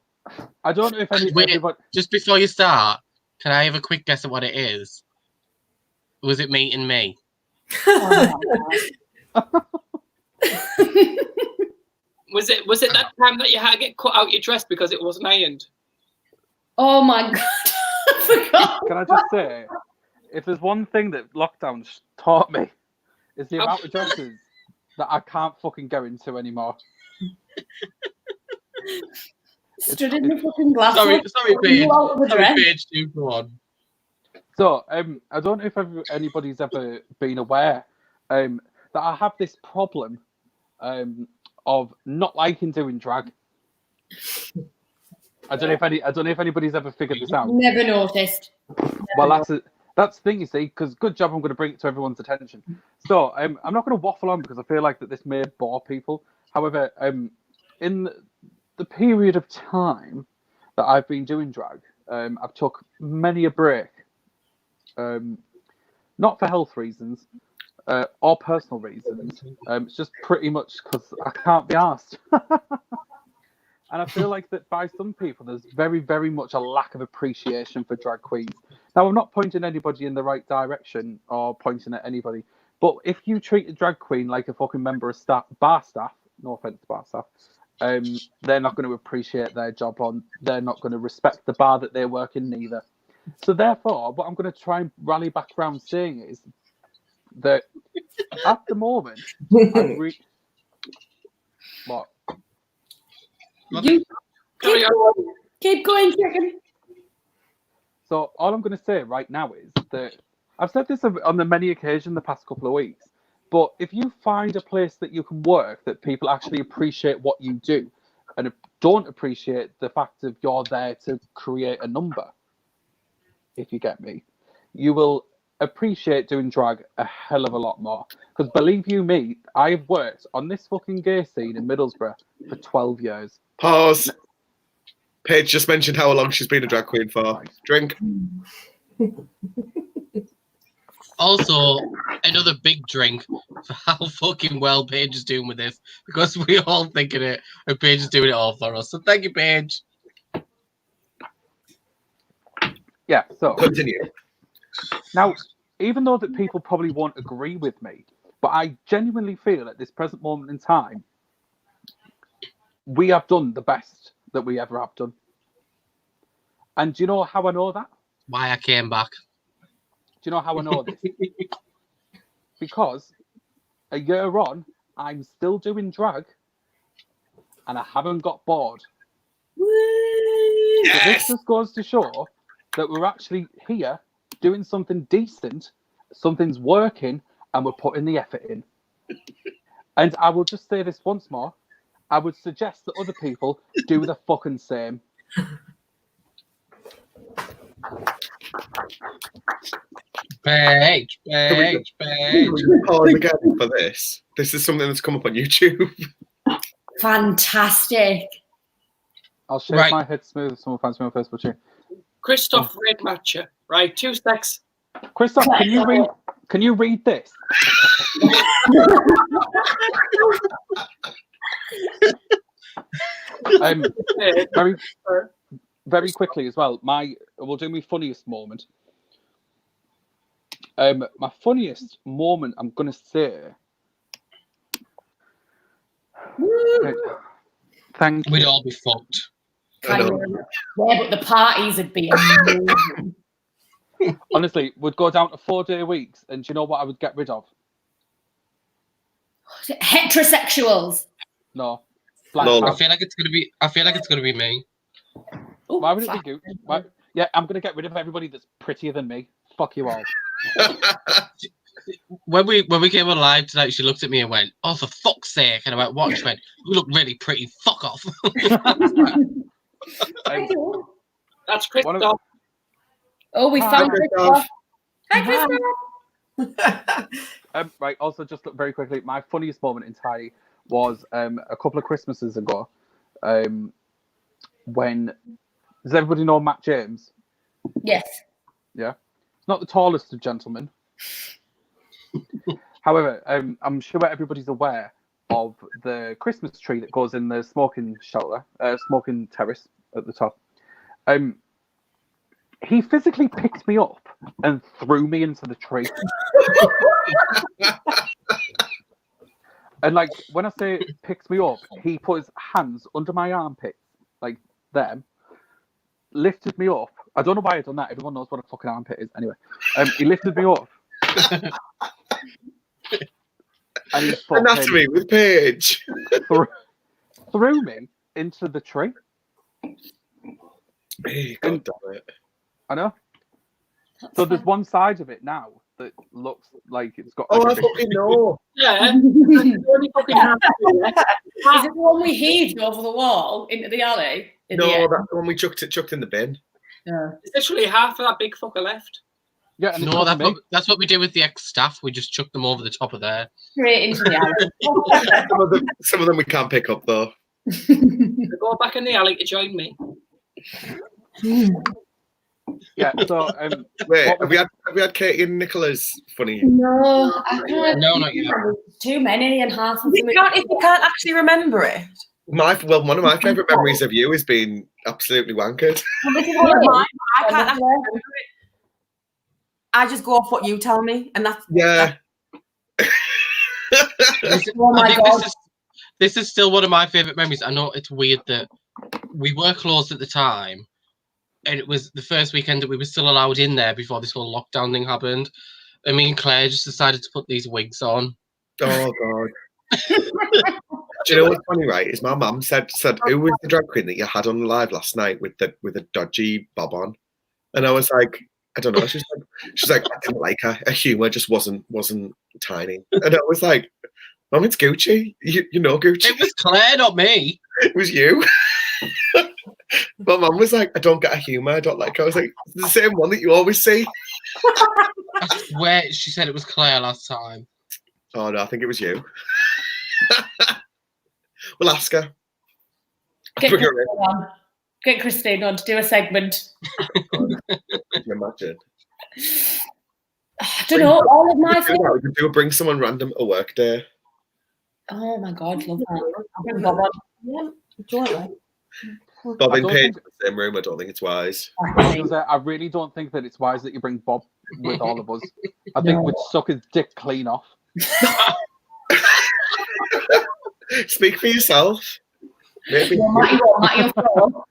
I don't know if anybody... Just before you start, can I have a quick guess at what it is? Was it meeting me? Was it that time that you had to get cut out your dress because it wasn't ironed? Oh my God. I forgot. Can I just say, if there's one thing that lockdown taught me, is the amount of dresses that I can't fucking go into anymore. Stood in the fucking glass. Sorry, Paige. Sorry, Paige, do go on. So, I don't know if anybody's ever been aware that I have this problem of not liking doing drag. I don't know if anybody's ever figured this out. Never noticed. Well, that's the thing, you see, because good job I'm going to bring it to everyone's attention. So I'm not going to waffle on because I feel like that this may bore people. However, in the period of time that I've been doing drag, I've took many a break. Not for health reasons or personal reasons. It's just pretty much because I can't be asked. And I feel like that by some people, there's very, very much a lack of appreciation for drag queens. Now, I'm not pointing anybody in the right direction or pointing at anybody, but if you treat a drag queen like a fucking member of bar staff, no offense to bar staff, they're not going to appreciate their job on. They're not going to respect the bar that they work in neither. So therefore, what I'm going to try and rally back around saying is that at the moment, what? You keep going, chicken. So all I'm going to say right now is that I've said this on the many occasions the past couple of weeks, but if you find a place that you can work that people actually appreciate what you do and don't appreciate the fact that you're there to create a number, if you get me, you will appreciate doing drag a hell of a lot more. Because believe you me, I've worked on this fucking gay scene in Middlesbrough for 12 years. Pause. Paige just mentioned how long she's been a drag queen for. Drink. Also, another big drink for how fucking well Paige is doing with this, because we're all thinking it, and Paige is doing it all for us. So thank you, Paige. Yeah, so Continue. now, even though that people probably won't agree with me, but I genuinely feel at this present moment in time, we have done the best that we ever have done. And do you know how I know that? Why I came back. Do you know how I know this? Because a year on, I'm still doing drag, and I haven't got bored. So this just goes to show that we're actually here doing something decent, something's working, and we're putting the effort in. And I will just say this once more. I would suggest that other people do the fucking same. Paige. Pause again for this. This is something that's come up on YouTube. Fantastic. I'll shake my head smooth if someone finds me on Facebook too. Christoph Red Matcher. Right, 2 secs. Christoph, can you read this? Very quickly as well. We'll do my funniest moment. My funniest moment, I'm gonna say. Thank you. We'd all be fucked. Yeah, but the parties would be amazing. Honestly, we'd go down to 4-day weeks, and do you know what I would get rid of? Heterosexuals. No. No. I feel like it's gonna be me. Ooh, why would it be Gooch? Yeah, I'm gonna get rid of everybody that's prettier than me. Fuck you all. When we came on live tonight, she looked at me and went, "Oh, for fuck's sake!" And I went, "What?" She went, "You look really pretty. Fuck off." That's Christoph. Oh, we found Christoph. Hi, Christoph. Right. Also, just very quickly, my funniest moment in was a couple of Christmases ago. When does everybody know Matt James? Yes. Yeah. He's not the tallest of gentlemen. However, I'm sure everybody's aware of the Christmas tree that goes in the smoking terrace at the top. He physically picked me up and threw me into the tree. And like when I say picked me up, he put his hands under my armpits, like them, lifted me up. I don't know why I've done that. Everyone knows what a fucking armpit is. Anyway, he lifted me up. And he Anatomy with Paige. Threw me into the tree. Hey, God damn it. I know. So there's one side of it now that looks like it's got. Oh, I fucking know. Yeah. Is it the one we heaved over the wall into the alley? No, that's the one we chucked in the bin. Yeah. There's literally half of that big fucker left. Yeah, and No, that's what we did with the ex-staff. We just chucked them over the top of there. Straight into the alley. Some of them we can't pick up though. Go back in the alley to join me. Yeah. So wait, have we had Katie and Nicola's funny? No, I can't. No, not yet. Too many and half of them. If you can't actually remember it. One of my favourite memories of you has been absolutely wankered. This is one of mine. I can't actually remember it. I just go off what you tell me, and that's Yeah. This is still one of my favourite memories. I know it's weird that we were closed at the time, and it was the first weekend that we were still allowed in there before this whole lockdown thing happened. And me and Claire just decided to put these wigs on. Oh God. Do you know what's funny, right? Is my mum said, who was the drag queen that you had on live last night with a dodgy bob on? And I was like, I don't know. She's like, I didn't like her. Her humour just wasn't tiny. And I was like, Mum, it's Gucci. You know Gucci. It was Claire, not me. It was you. My mum was like, I don't get her humour. I don't like her. I was like, it's the same one that you always see. I swear she said it was Claire last time. Oh no, I think it was you. We'll ask her. Bring her in. Get Christine on to do a segment. Can you imagine? I don't know. All of my We could do a bring someone random a work day. Oh my God, love that. I'll bring Bob on. Yeah, jointly. Bob and don't Paige think- in the same room. I don't think it's wise. I really don't think that it's wise that you bring Bob with all of us. I think we'd suck his dick clean off. Speak for yourself. Maybe. Mattie will go.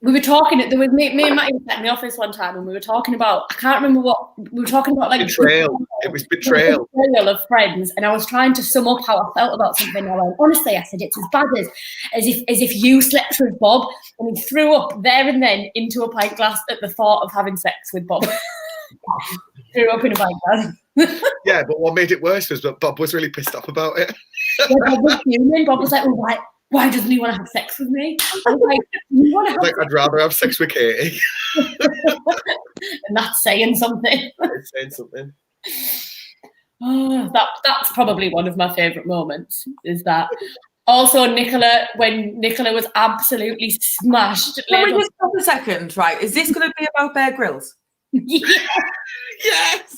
We were talking. There was me and Mattie were in the office one time, and we were talking about. I can't remember what we were talking about. Like Betrayal. It was betrayal. Betrayal of friends, and I was trying to sum up how I felt about something. I went, honestly, I said it's as bad as if you slept with Bob, and he threw up there and then into a pint glass at the thought of having sex with Bob. Threw up in a pint glass. Yeah, but what made it worse was that Bob was really pissed off about it. Yeah, Bob was fuming. Bob was like, well, why doesn't he want to have sex with me? I was like, you want to have Like, I'd rather have sex with Katie. and that's saying something. It's saying something. Oh, that's probably one of my favourite moments, is that. Also, Nicola, when Nicola was absolutely smashed. Can we just stop a second, right? Is this going to be about Bear Grylls? Yeah. Yes!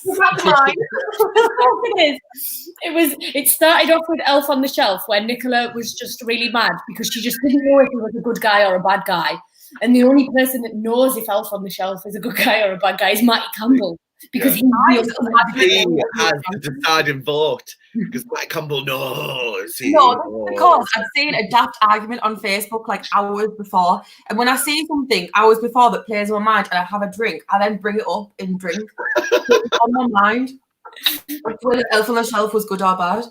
It started off with Elf on the Shelf, where Nicola was just really mad because she just didn't know if he was a good guy or a bad guy. And the only person that knows if Elf on the Shelf is a good guy or a bad guy is Mattie Campbell. Because he has the deciding vote. Because Mattie Campbell knows. No, because I've seen a daft argument on Facebook like hours before. And when I see something hours before that plays on my mind and I have a drink, I then bring it up in drink. It's on my mind. Whether Elf on the Shelf was good or bad.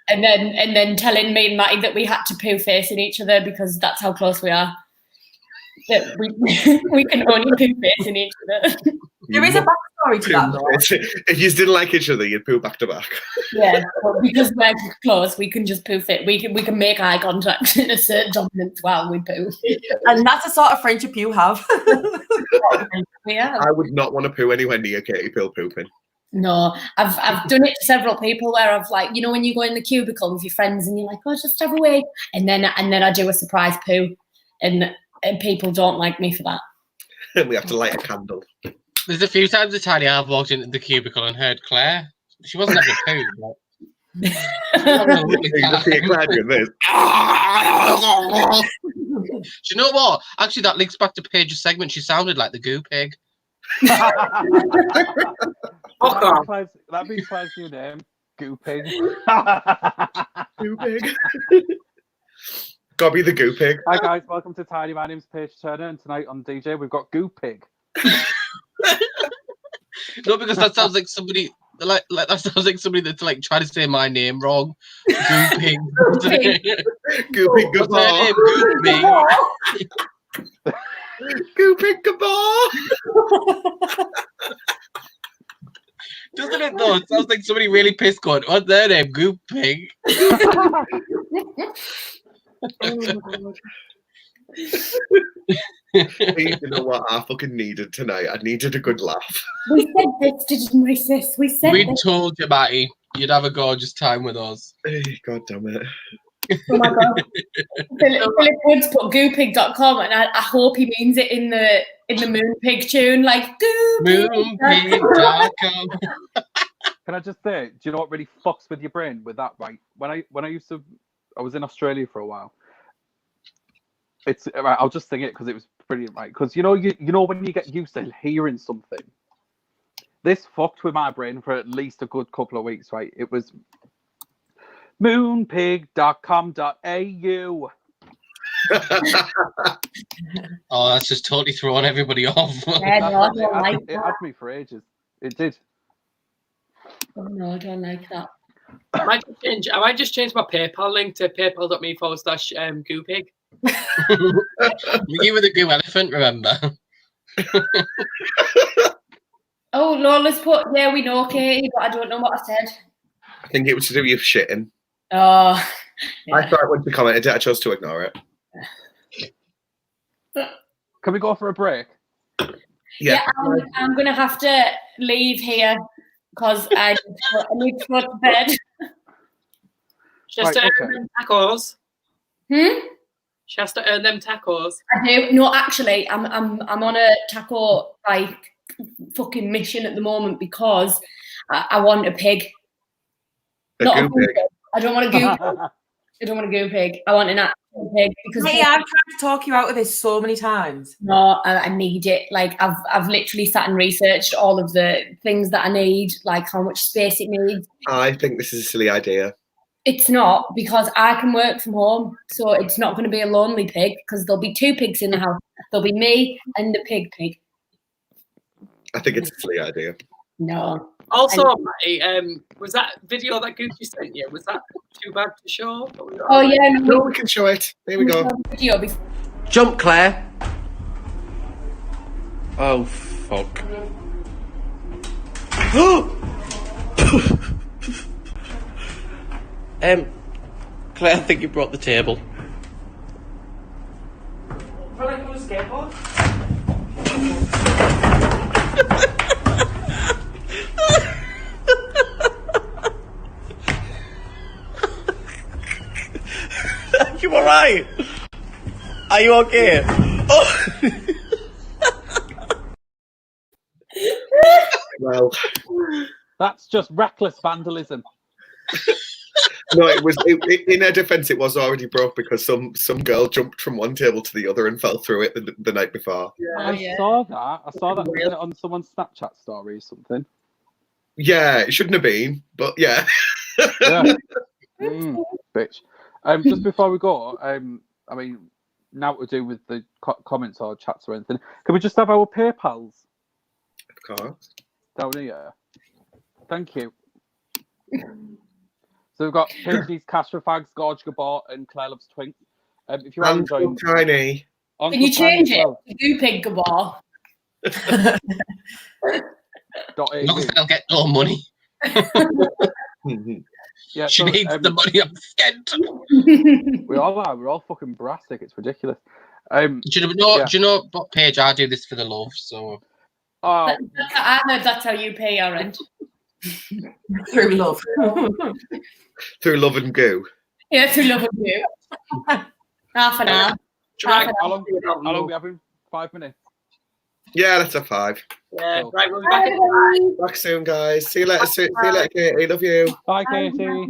And then telling me and Mattie that we had to poo facing each other because that's how close we are. That we can only poo facing each other. There is a backstory to that, though. If you didn't like each other, you'd poo back to back. Yeah, but because we're close, we can just poo fit. We can make eye contact in a certain dominance while we poo. And that's the sort of friendship you have. Yeah. I would not want to poo anywhere near Katie Pill pooping. No, I've done it to several people where I've like, you know, when you go in the cubicle with your friends and you're like, oh, just have a wee, and then I do a surprise poo, and people don't like me for that. And we have to light a candle. There's a few times that Tiny I've walked into the cubicle and heard Claire. She wasn't having a poo, but she was having a lovely time. Do you know what? Actually, that links back to Paige's segment. She sounded like the goo pig. That'd be Clive's new name. Goo pig. Goo pig. Gotta be the goo pig. Hi guys, welcome to Tiny. My name's Paige Turner, and tonight on DJ we've got Goo Pig. No, because that sounds like somebody like that sounds like somebody that's like trying to say my name wrong. Goo pig. Goo pig gabar. Goo pig gabar. Doesn't it though? It sounds like somebody really pissed going, what's their name? Goo pig. Oh my God. You know what I fucking needed tonight? I needed a good laugh. We said this, didn't we, sis? We said We this. told you, Mattie, you'd have a gorgeous time with us. Hey, God damn it. Oh my God. Philip Woods put goopig.com, and I hope he means it in the Moonpig tune, like goopig. Moonpig.com. Can I just say, do you know what really fucks with your brain with that, right? When I was in Australia for a while. It's right, I'll just sing it because it was brilliant, right? Because you know when you get used to hearing something, this fucked with my brain for at least a good couple of weeks, right? It was moonpig.com.au. Oh, that's just totally throwing everybody off. Yeah, no, I don't like It had me for ages. It did. Oh no, I don't like that. I might just change my PayPal link to paypal.me/goopig. You were the goo elephant, remember? Oh, Lola's put, yeah, we know, Katie, but I don't know what I said. I think it was to do with shitting. Oh, yeah. I thought when she commented it, I chose to ignore it. Can we go for a break? Yeah, I'm going to have to leave here because I need to go to bed. Just Right, okay. tacos. She has to earn them tacos. I do. No, actually, I'm on a taco like fucking mission at the moment because I want a pig. Not a goo pig. I don't want a goo pig. I don't want a goo pig. I want an actual pig because Hey, I've tried to talk you out of this so many times. no, I need it. Like I've literally sat and researched all of the things that I need, like how much space it needs. I think this is a silly idea. It's not because I can work from home, so it's not going to be a lonely pig because there'll be 2 pigs in the house. There'll be me and the pig. I think it's a silly idea. No. Also, Mattie, was that video that Gucci sent you? Was that too bad to show? Oh yeah, No, we can show it. Here we go. Video before. Jump, Claire. Oh, fuck. Claire, I think you brought the table. Are you alright? Are you okay? Oh. Well, That's just reckless vandalism. no, it was. In her defence, it was already broke because some girl jumped from one table to the other and fell through it the night before. I saw that. I saw that on someone's Snapchat story or something. Yeah, it shouldn't have been, but yeah. Yeah. Bitch. Just before we go, I mean, now to do with the comments or chats or anything, can we just have our PayPals Of course. down here? Thank you. So we've got Paige's Cash for Fags, Gorge Gabor, and Claire Loves Twink. If you are enjoying, Tiny. Can you change it? Goo pig Gabor. Look, I'll get no money. Yeah, She needs the money. I'm scared. We all are. We're all fucking brassic. It's ridiculous. Do you know what, Paige? I do this for the love. So. Oh, I heard that's how you pay your rent. Through love. Through love and goo. Yeah, through love and you. Half an hour. Right, how long are we having? 5 minutes. Yeah, that's a 5. yeah, Cool. right, we'll be back in Back soon, guys. See you later. See you later, Katie. Love you. Bye, Katie.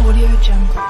Audio Jungle.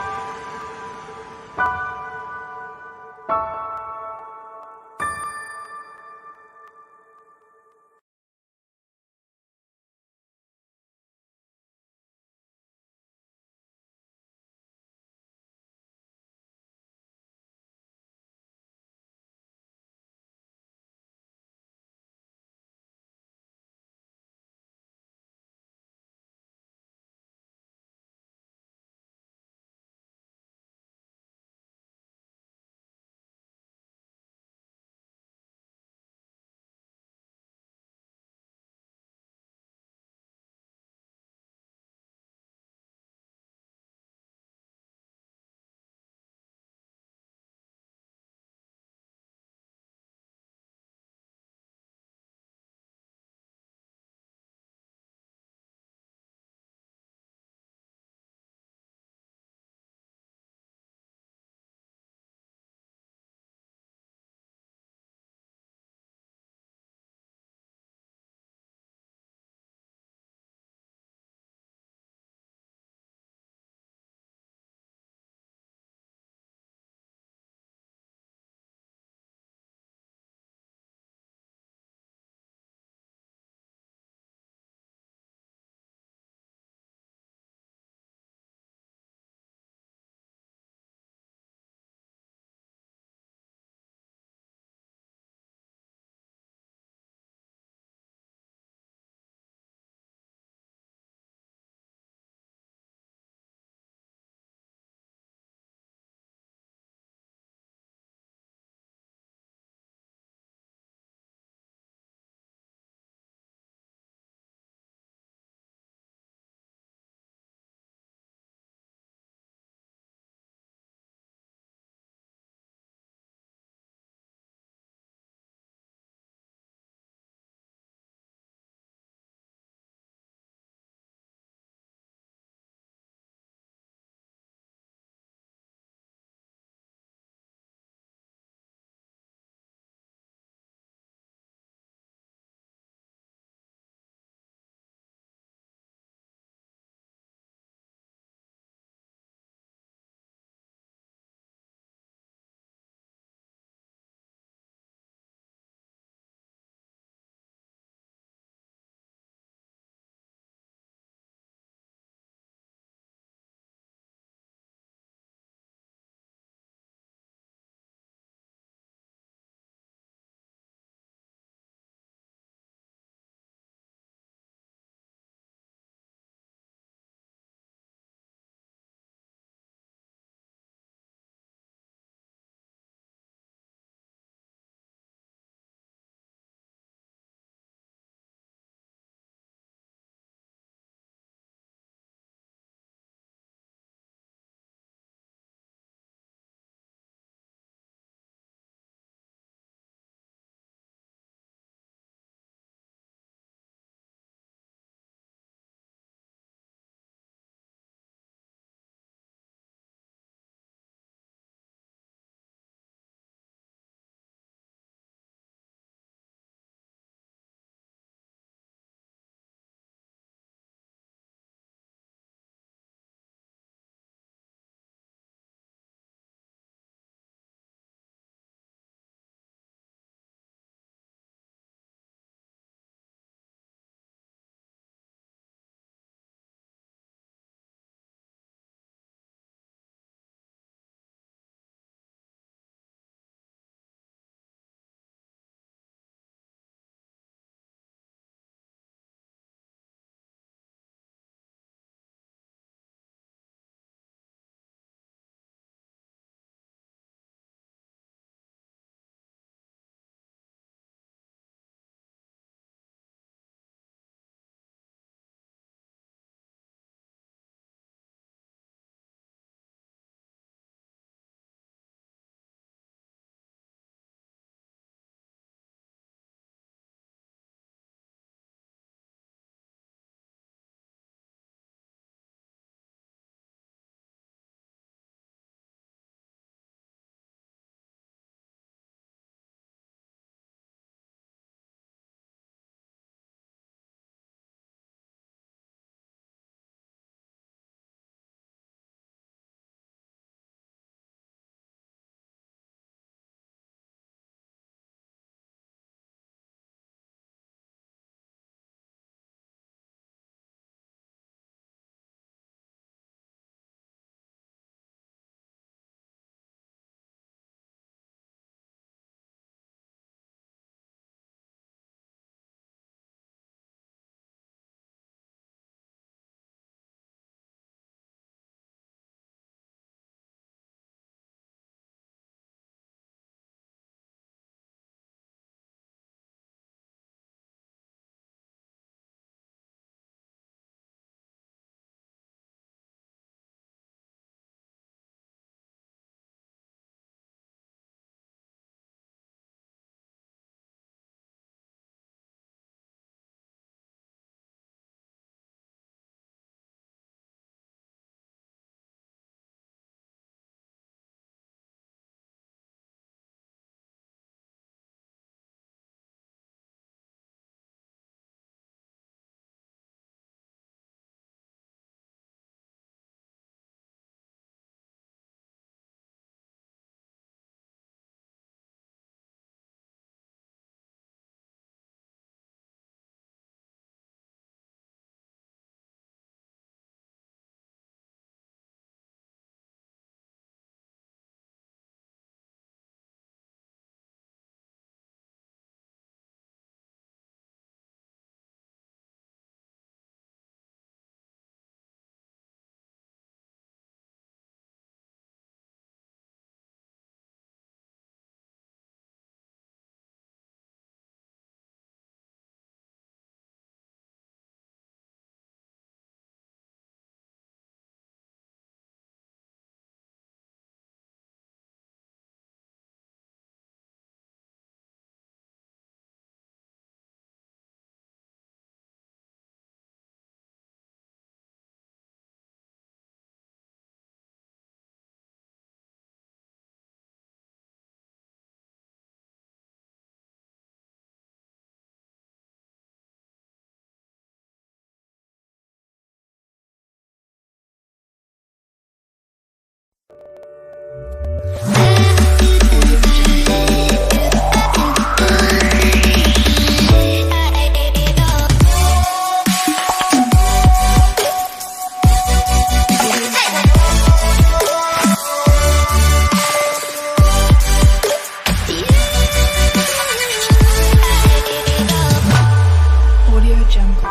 Jungle.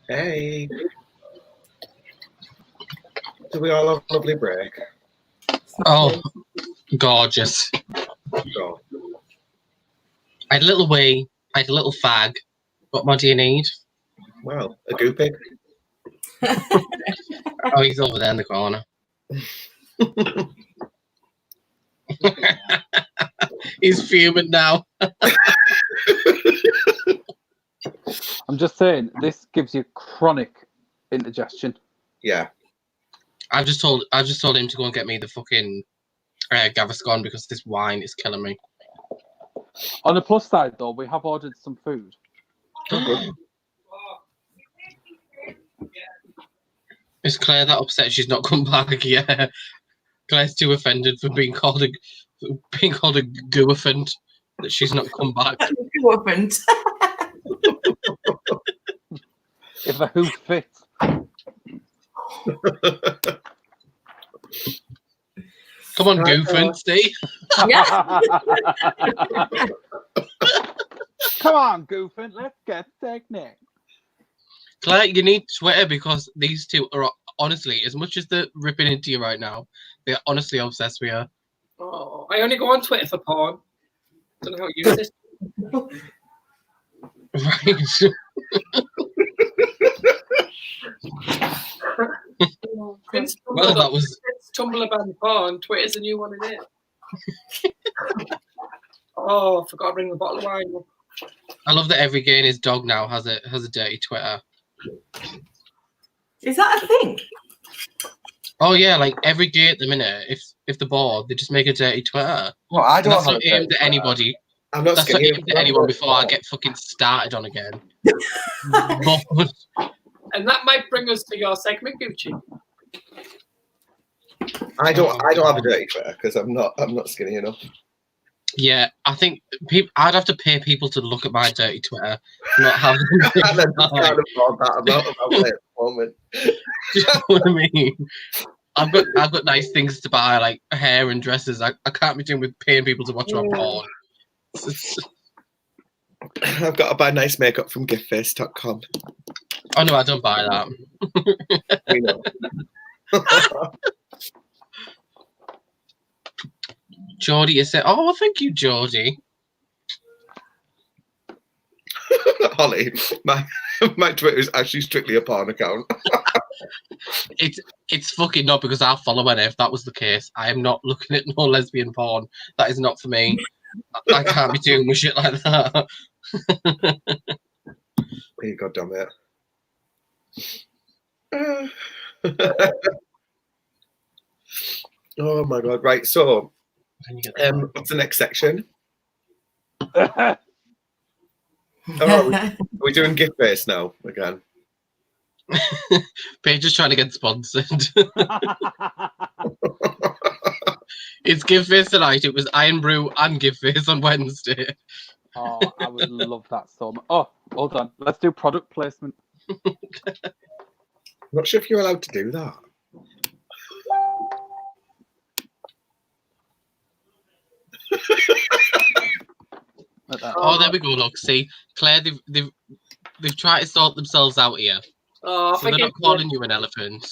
Hey. Do we all have a lovely break? Oh, gorgeous. Go. I had a little wee, I had a little fag. What more do you need? Well, a goo pig. Oh, he's over there in the corner. He's fuming now. I'm just saying, this gives you chronic indigestion. Yeah. I've just told him to go and get me the fucking Gaviscon because this wine is killing me. On the plus side, though, we have ordered some food. Is Claire that upset she's not come back? Yeah. Claire's too offended for being called a goophant that she's not come back. Goophant. If the who fits. Come on, goophant, Steve. Yeah. Come on, Goofin, let's get technique. Claire, you need Twitter because these two are honestly, as much as they're ripping into you right now, they're honestly obsessed with you. Oh, I only go on Twitter for porn. Don't know how to use this. Right. Vince Well, that was Tumblr ban porn. Twitter's a new one, isn't it? Oh, I forgot to bring the bottle of wine up. I love that every gay and his dog now has a dirty Twitter. Is that a thing? Oh yeah, like every gay at the minute, if they're bored, they just make a dirty Twitter. Well, I And don't that's have not a aimed dirty at anybody. I'm not That's not skinny. aimed at anyone before I get fucking started on again. But, And that might bring us to your segment, Gucci. I don't have a dirty Twitter because I'm not skinny enough. yeah, I think I'd have to pay people to look at my dirty Twitter, not have them. And then just can't afford that amount of outlay at the moment. Do you know what I mean? I've got nice things to buy, like hair and dresses. I can't be doing with paying people to watch my porn. I've got to buy nice makeup from giftface.com. Oh no, I don't buy that. We know. Geordie is saying, "Oh, well, thank you, Geordie." Holly, my Twitter is actually strictly a porn account. It's fucking not because I follow her. If that was the case, I am not looking at no lesbian porn. That is not for me. I can't be doing with shit like that. Hey, God damn it. Oh my God. Right. So, what's the next section? Oh, are we doing gift face now again? Paige is trying to get sponsored. It's Give Face tonight. It was Iron Brew and Give Face on Wednesday. Oh, I would love that so much. Oh, hold on. Let's do product placement. I'm not sure if you're allowed to do that. Oh, there we go. Look, see, Claire, they've tried to sort themselves out here. Oh, So they're not calling you an elephant.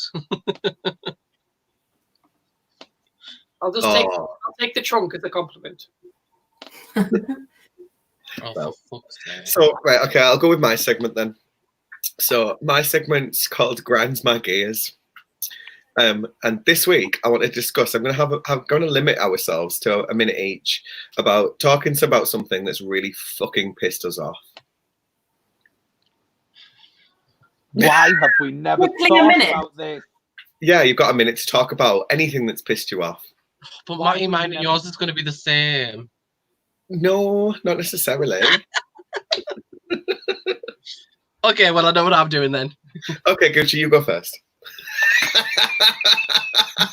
I'll take the trunk as a compliment. Oh, for fuck's sake. So, right, okay, I'll go with my segment then. So, my segment's called Grinds My Gears. And this week, I want to discuss, I'm going to limit ourselves to a minute each about talking about something that's really fucking pissed us off. Why have we never thought about this? Yeah, you've got a minute to talk about anything that's pissed you off. But Mattie, mine and yours is going to be the same. No, not necessarily. Okay, well, I know what I'm doing then. Okay, Gucci, you go first.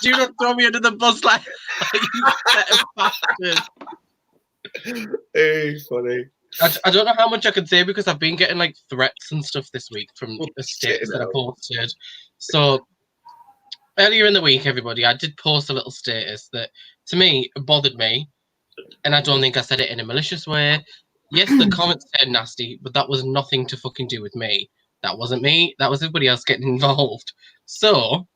Do not throw me under the bus like you set bastard. Hey, funny. I don't know how much I can say because I've been getting like threats and stuff this week from the states that I posted. So earlier in the week, everybody, I did post a little status that, to me, bothered me, and I don't think I said it in a malicious way. Yes, the comments said nasty, but that was nothing to fucking do with me. That wasn't me. That was everybody else getting involved. So,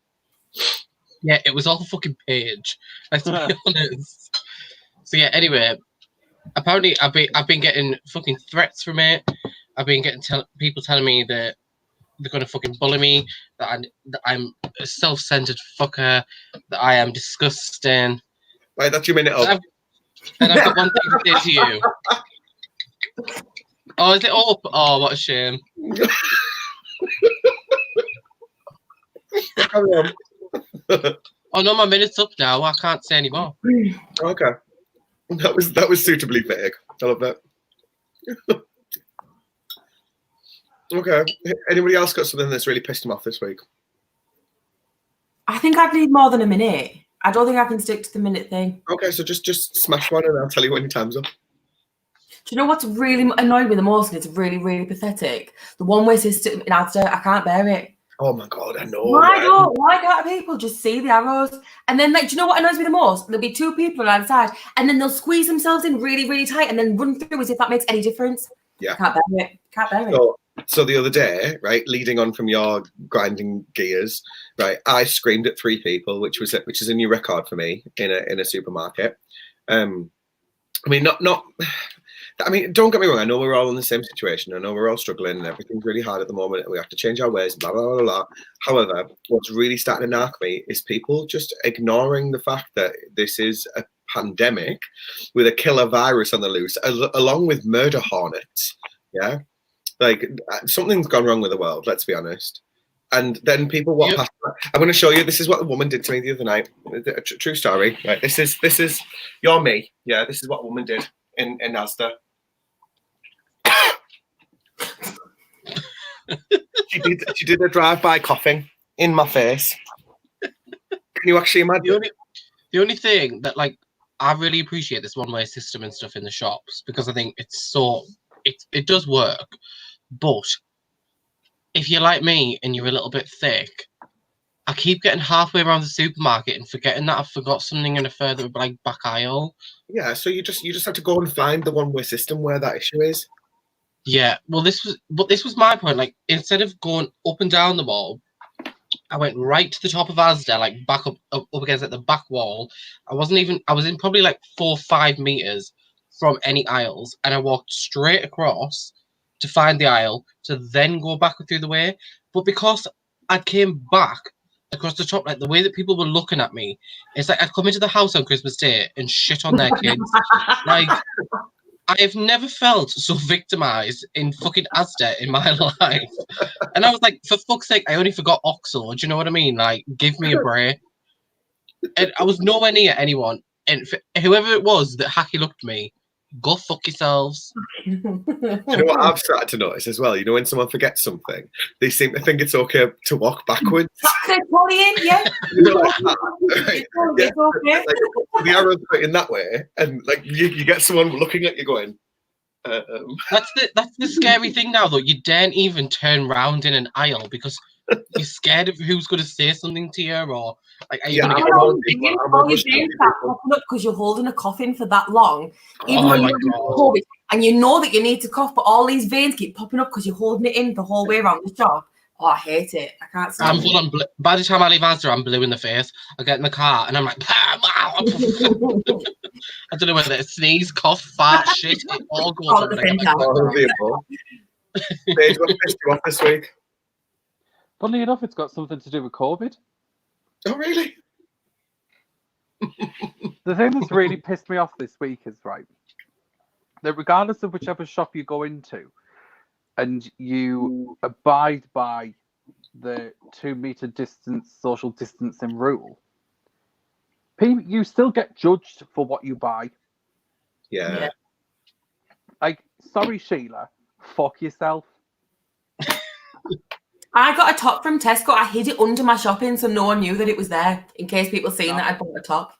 yeah, it was all fucking Paige. Let's be honest. So yeah, anyway, apparently I've been getting fucking threats from it. I've been getting people telling me that they're gonna fucking bully me, that I'm a self-centered fucker, that I am disgusting. Right, that's your minute up. And I've got one thing to say to you. Oh, is it up? Oh, what a shame. Carry on. Oh no, my minute's up now. I can't say any more. Okay. That was suitably vague. I love that. Okay. Anybody else got something that's really pissed them off this week? I think I'd need more than a minute. I don't think I can stick to the minute thing. Okay, so just smash one and I'll tell you when your time's up. Do you know what's really annoyed me the most, and it's really, really pathetic? The one-way system in Asda, I can't bear it. Oh my God, I know. Why can't people just see the arrows? And then, like, do you know what annoys me the most? There'll be two people on either side, and then they'll squeeze themselves in really, really tight and then run through as if that makes any difference. Yeah. Can't bear it. So the other day, right, leading on from your grinding gears, right, I screamed at 3 people, which is a new record for me in a supermarket. I mean, don't get me wrong. I know we're all in the same situation. I know we're all struggling and everything's really hard at the moment and we have to change our ways, blah, blah, blah, blah. However, what's really starting to narc me is people just ignoring the fact that this is a pandemic with a killer virus on the loose, along with murder hornets. Yeah? Like, something's gone wrong with the world, let's be honest. And then people walk past. I'm going to show you. This is what the woman did to me the other night. A true story. Right? This is you're me. Yeah, this is what a woman did in Asda. She did a drive-by coughing in my face. Can you actually imagine? The only thing that, like, I really appreciate this one-way system and stuff in the shops, because I think it does work. But if you're like me and you're a little bit thick, I keep getting halfway around the supermarket and forgetting that I forgot something in a further back aisle. Yeah, so you just have to go and find the one-way system where that issue is. Yeah, well, this was my point. Like, instead of going up and down the wall, I went right to the top of Asda, like back up against the back wall. I was in probably like 4 or 5 meters from any aisles, and I walked straight across to find the aisle to then go back through the way. But because I came back across the top, like the way that people were looking at me, it's like I'd come into the house on Christmas Day and shit on their kids. Like, I have never felt so victimized in fucking Asda in my life. And I was like, for fuck's sake, I only forgot Oxo. Do you know what I mean? Like, give me a break. And I was nowhere near anyone. And whoever it was that hacky looked at me, go fuck yourselves. You know what I've started to notice as well? You know, when someone forgets something, they seem to think it's okay to walk backwards. Yeah. You know, like that, right? Yeah. Like, the arrow's put in that way, and like you get someone looking at you going. That's the scary thing now, though. You daren't even turn round in an aisle because you're scared of who's going to say something to you, or like, are you going to get wrong? All you do is start coughing up because you're holding a coffin for that long, even though you're COVID, and you know that you need to cough, but all these veins keep popping up because you're holding it in the whole way around the shop. Oh, I hate it. I can't stand it. I'm full on by the time I leave Asda, I'm blue in the face. I get in the car and I'm like, I don't know whether it's sneeze, cough, fart, shit, it all goes on. Paige, what pissed you off this week? Funnily enough, it's got something to do with COVID. Oh, really? The thing that's really pissed me off this week is, right, that regardless of whichever shop you go into, and you abide by the 2 meter distance, social distancing rule, you still get judged for what you buy. Yeah. Like, sorry, Sheila, fuck yourself. I got a top from Tesco. I hid it under my shopping so no one knew that it was there, in case people seen that I bought a top.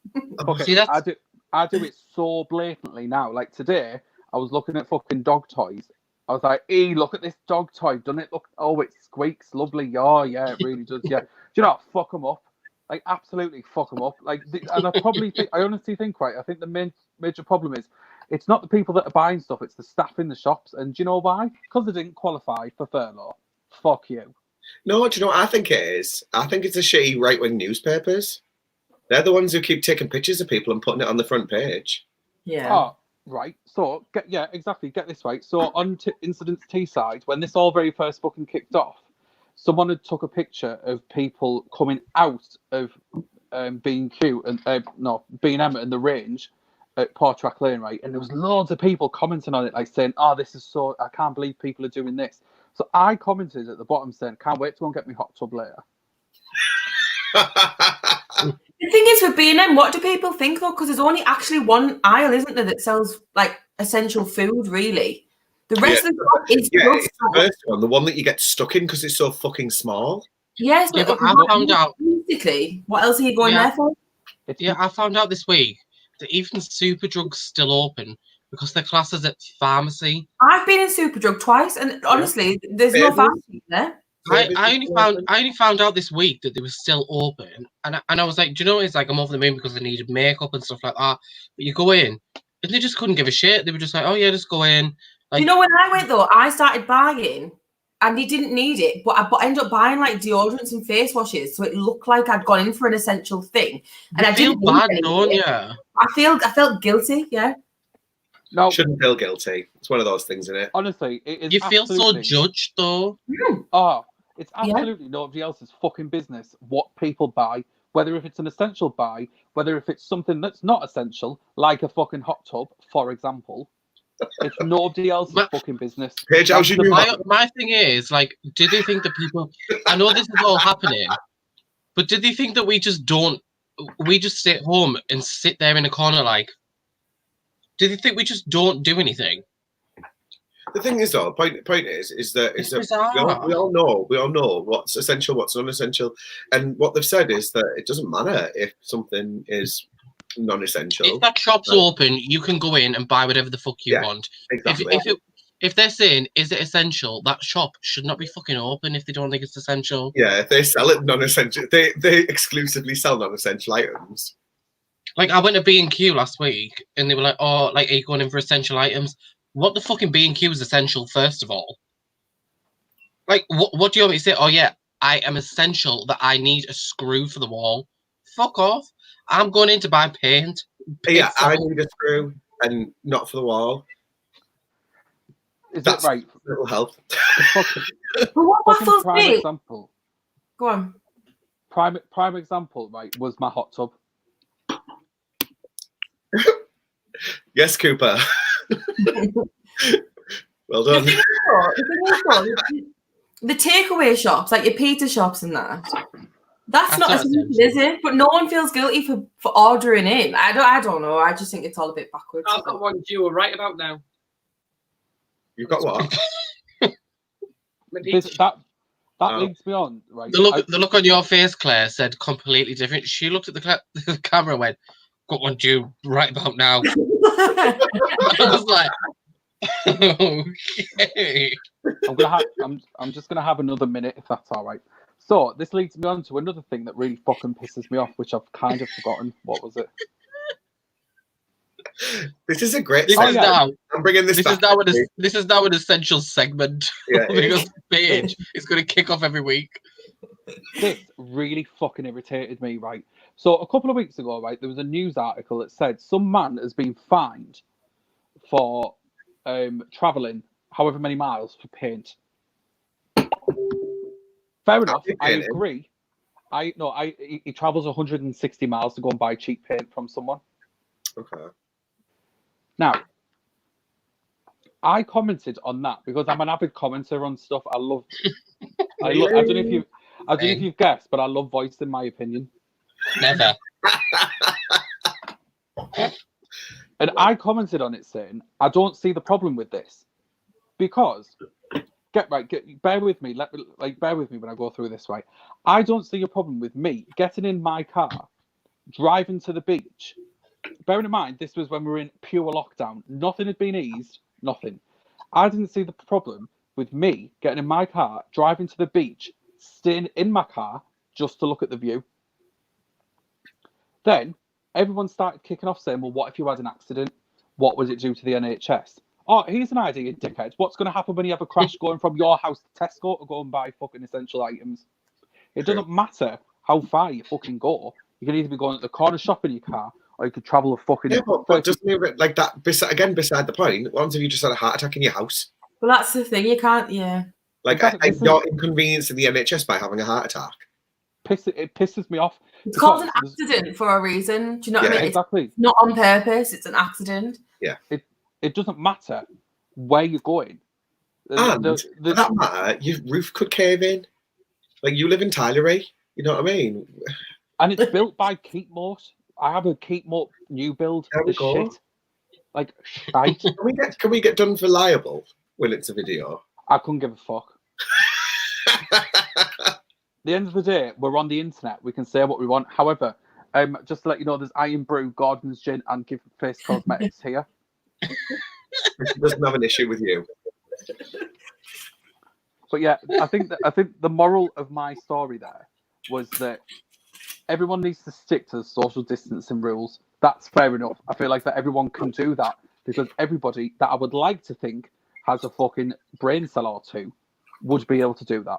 Okay, see, I do it so blatantly now. Like today, I was looking at fucking dog toys. I was like, hey, look at this dog toy. Doesn't it look, oh, it squeaks lovely. Oh, yeah, it really does. Yeah. Do you know what? Fuck them up. Like, absolutely fuck them up. Like, and I honestly think, right, I think the major problem is it's not the people that are buying stuff, it's the staff in the shops. And do you know why? Because they didn't qualify for furlough. Fuck you. No, do you know what I think it is? I think it's the shitty right-wing newspapers. They're the ones who keep taking pictures of people and putting it on the front page. Yeah. Oh, right. So, exactly. Get this right. So, on Incidents Teesside, when this all very first fucking kicked off, someone had took a picture of people coming out of B&Q and B&M in the range at Portrack Lane, right? And there was loads of people commenting on it, like saying, "Oh, this is so, I can't believe people are doing this." So I commented at the bottom saying, "Can't wait to go and get me hot tub later." The thing is with B&M, what do people think though? Because there's only actually one aisle, isn't there, that sells like essential food, really. The rest of the shop is it's the first one, the one that you get stuck in because it's so fucking small. Yes, Yeah, but I found out. Basically, what else are you going there for? Yeah, I found out this week that even Superdrug's still open because their classes at pharmacy. I've been in Superdrug twice, and honestly, there's no pharmacy there. I only found out this week that they were still open, and I was like, do you know, it's like I'm over the moon because I needed makeup and stuff like that. But you go in, and they just couldn't give a shit. They were just like, oh yeah, just go in. Like, you know, when I went though, I started buying, and you didn't need it, but I ended up buying like deodorants and face washes, so it looked like I'd gone in for an essential thing, and I feel didn't bad, need don't you? I felt guilty, yeah. No, shouldn't feel guilty. It's one of those things, isn't it? Honestly, it is. You feel so judged, though. Oh, it's absolutely nobody else's fucking business what people buy, whether if it's an essential buy, whether if it's something that's not essential, like a fucking hot tub, for example. It's nobody else's fucking business. Paige, how's your new my thing is, like, do they think that people... I know this is all happening, but do they think that we just stay at home and sit there in a corner, like... Do they think we just don't do anything? The thing is, though, point is that we all know what's essential, what's non-essential, and what they've said is that it doesn't matter if something is non-essential. If that shop's open, you can go in and buy whatever the fuck you want. Exactly. If they're saying, is it essential, that shop should not be fucking open if they don't think it's essential. Yeah, if they sell it non-essential, they exclusively sell non-essential items. Like, I went to B&Q last week, and they were like, oh, like, are you going in for essential items? What the fucking B&Q is essential, first of all? Like, what do you want me to say? Oh, yeah, I am essential that I need a screw for the wall. Fuck off. I'm going in to buy paint. Yeah, I need a screw, and not for the wall. That's right? Mental health. But what waffles prime example. Go on. Prime example, right, was my hot tub. Yes, Cooper. Well done. The takeaway shops, like your pizza shops and that's not essential, is it? But no one feels guilty for ordering in. I don't know. I just think it's all a bit backwards. I've got one you were right about now. You've got what? That leads me on, right? The look on your face, Claire, said completely different. She looked at the camera and went, got one due right about now. I was like, okay. I'm just gonna have another minute if that's all right. So this leads me on to another thing that really fucking pisses me off, which I've kind of forgotten. What was it? This is a great. Now. I'm bringing this. This is now an essential segment because Paige is going to kick off every week. This really fucking irritated me, right? So a couple of weeks ago, right, there was a news article that said some man has been fined for travelling however many miles for paint. Fair enough, I agree. He travels 160 miles to go and buy cheap paint from someone. Okay. Now, I commented on that because I'm an avid commenter on stuff. I don't know if you've guessed, but I love voicing my opinion. Never. And I commented on it saying, I don't see the problem with this because bear with me when I go through this, right? I don't see a problem with me getting in my car, driving to the beach. Bearing in mind, this was when we were in pure lockdown. Nothing had been eased, nothing. I didn't see the problem with me getting in my car, driving to the beach, staying in my car just to look at the view. Then everyone started kicking off saying, well, what if you had an accident? What would it do to the NHS? Oh, here's an idea, dickhead. What's going to happen when you have a crash going from your house to Tesco to go and buy fucking essential items? It doesn't matter how far you fucking go. You can either be going to the corner shop in your car, or you could travel a fucking... Yeah, but doesn't it, like that, beside the point, what happens if you just had a heart attack in your house? Well, that's the thing. You can't, Like, Exactly. you're inconveniencing the NHS by having a heart attack. It pisses me off. It's called an accident for a reason. Do you know what I mean? Exactly. It's not on purpose. It's an accident. Yeah. It doesn't matter where you're going. And for that matter, your roof could cave in. Like, you live in Tylery, you know what I mean? And it's built by Keepmoat. I have a Keepmoat new build. There we The go. shit. Like, shite. Can we get done for liable when it's a video? I couldn't give a fuck. At the end of the day, we're on the internet. We can say what we want. However, just to let you know, there's Iron Brew, Gordon's Gin, and Give Face Cosmetics here. She doesn't have an issue with you. But yeah, I think the moral of my story there was that everyone needs to stick to the social distancing rules. That's fair enough. I feel like that everyone can do that because everybody that I would like to think has a fucking brain cell or two would be able to do that.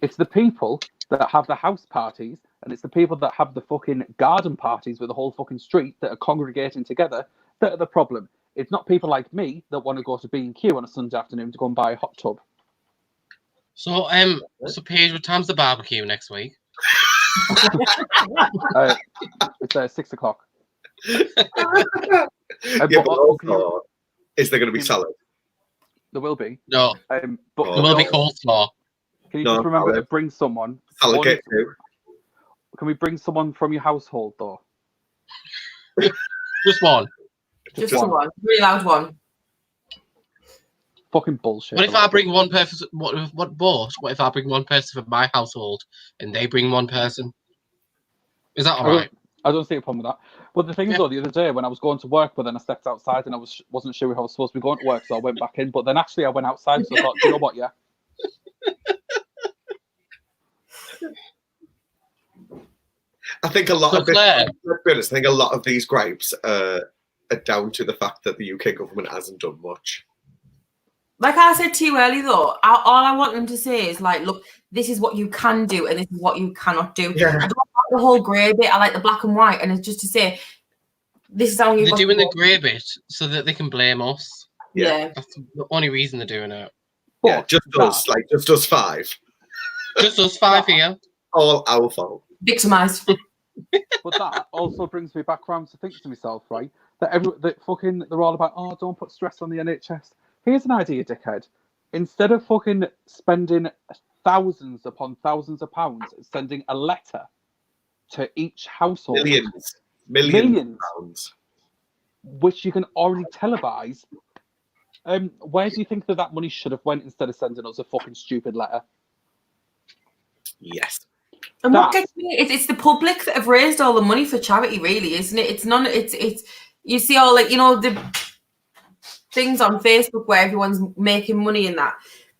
It's the people that have the house parties and it's the people that have the fucking garden parties with the whole fucking street that are congregating together that are the problem. It's not people like me that want to go to B&Q on a Sunday afternoon to go and buy a hot tub. So, Paige, what time's the barbecue next week? It's 6 o'clock. Yeah, but also, is there going to be salad? There will be. No. But There will be coleslaw. Can you just remember to bring someone? Salad get too. Can we bring someone from your household though? Just one. Just one. Really loud one. Fucking bullshit. What if I bring one person? What if I bring one person from my household and they bring one person? Is that all right? I don't see a problem with that. But the thing is, though, the other day when I was going to work, but then I stepped outside and I wasn't sure if I was supposed to be going to work, so I went back in. But then actually I went outside, so I thought, you know what, yeah. I think a lot So of it, Claire- let's be honest, I think a lot of these gripes are down to the fact that the UK government hasn't done much. Like I said to you earlier, though, all I want them to say is like, look, this is what you can do and this is what you cannot do. Yeah. I don't like the whole grey bit. I like the black and white, and it's just to say, this is how you. They're doing the grey bit so that they can blame us. Yeah. That's the only reason they're doing it. Yeah, just us five. Just us five here. All our fault. Victimised. But that also brings me back around to think to myself, right? That fucking they're all about, oh, don't put stress on the NHS. Here's an idea, dickhead. Instead of fucking spending thousands upon thousands of pounds sending a letter to each household, millions pounds, which you can already televise, where do you think that money should have went instead of sending us a fucking stupid letter? Yes. And what gets me, it's the public that have raised all the money for charity, really, isn't it? It's none. It's you see all like the things on Facebook where everyone's making money in that.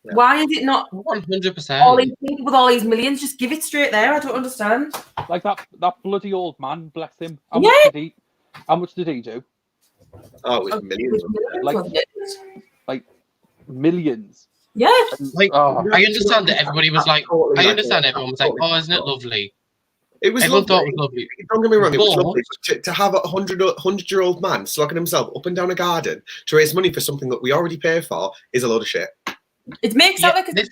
Yeah. Why is it not 100%? All these people with all these millions, just give it straight there. I don't understand. Like that bloody old man, bless him. How much did he do? Oh, it was millions. Like millions. Yeah. I understand that everybody was like, I understand everyone was like, oh, isn't it lovely? It was Everyone lovely. thought it was lovely. Don't get me wrong, it was lovely. To have a 100-year-old man slogging himself up and down a garden to raise money for something that we already pay for is a load of shit. It makes out like it's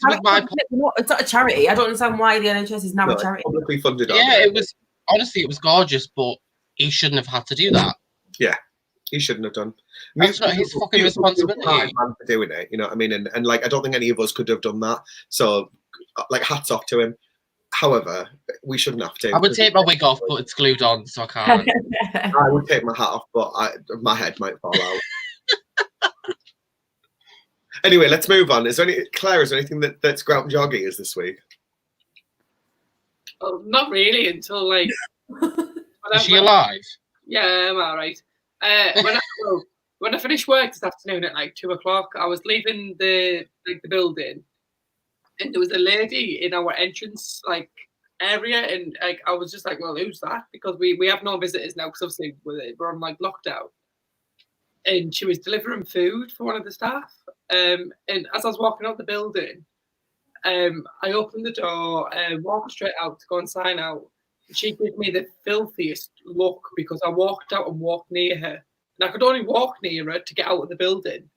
not a charity. I don't understand why the NHS is now a charity. Publicly funded. Yeah, it was honestly, it was gorgeous, but he shouldn't have had to do that. Yeah, he shouldn't have done. That's not his fucking responsibility. Man for doing it, you know what I mean? And like, I don't think any of us could have done that. So, like, hats off to him. However, we shouldn't have to. I would take my wig off, but it's glued on, so I can't. I would take my hat off, but my head might fall out. Anyway, let's move on. Claire, is there anything that's ground your gears this week? Oh, not really until like. Is she alive? Yeah, I'm all right. When I finished work this afternoon at like 2 o'clock, I was leaving the building, and there was a lady in our entrance area, and like I was just like, well, who's that? Because we have no visitors now because obviously we're on like lockdown. And she was delivering food for one of the staff. And as I was walking out the building, I opened the door and walked straight out to go and sign out. She gave me the filthiest look because I walked out and walked near her. And I could only walk near her to get out of the building.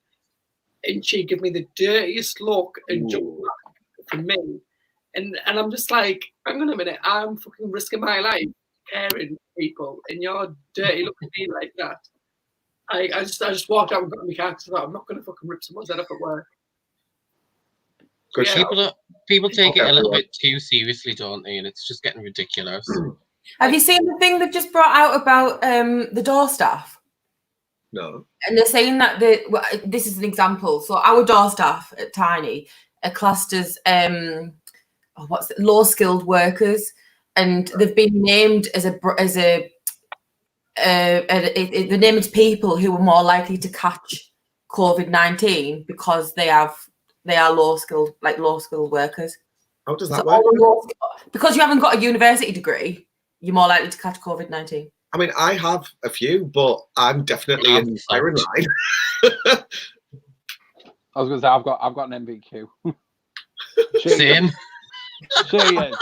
And she gave me the dirtiest look and jumped back for me. And I'm just like, hang on a minute, I'm fucking risking my life caring for people, and you're dirty looking at me like that. I just walked out and got in my car because I thought, I'm not going to fucking rip someone's head up at work. Yeah. People take it a little bit too seriously, don't they? And it's just getting ridiculous. Have you seen the thing they've just brought out about the door staff? No. And they're saying that this is an example. So our door staff at Tiny are classed as low-skilled workers, and they've been named as the name is people who are more likely to catch COVID-19 because they are low-skilled workers. How does that work? Because you haven't got a university degree, you're more likely to catch COVID-19. I mean, I have a few, but I'm definitely in the firing line. I was going to say I've got an MVQ. Same. She is.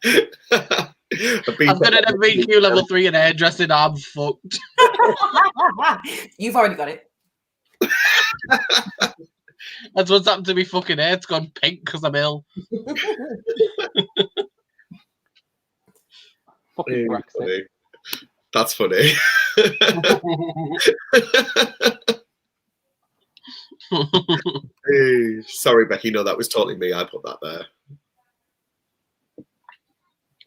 I've got an MVQ level 3 in hairdressing. I'm fucked. You've already got it. That's what's happened to me fucking hair. It's gone pink because I'm ill. Fucking Brexit. That's funny. Hey, sorry, Becky. No, that was totally me. I put that there.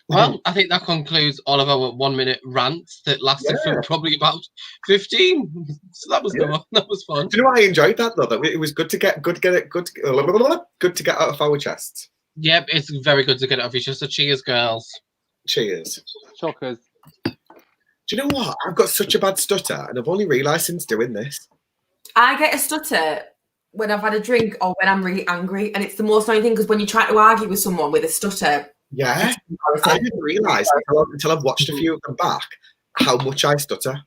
Well, I think that concludes all of our 1 minute rants that lasted for probably about 15. So that was good. That was fun. Do you know what? I enjoyed that though. That it was good to get to get out of our chests. Yep, it's very good to get it off your chest. So cheers, girls. Cheers. Shockers. Do you know what? I've got such a bad stutter, and I've only realised since doing this. I get a stutter when I've had a drink or when I'm really angry, and it's the most annoying thing because when you try to argue with someone with a stutter. Yeah, I didn't realise until I've watched a few of them back how much I stutter.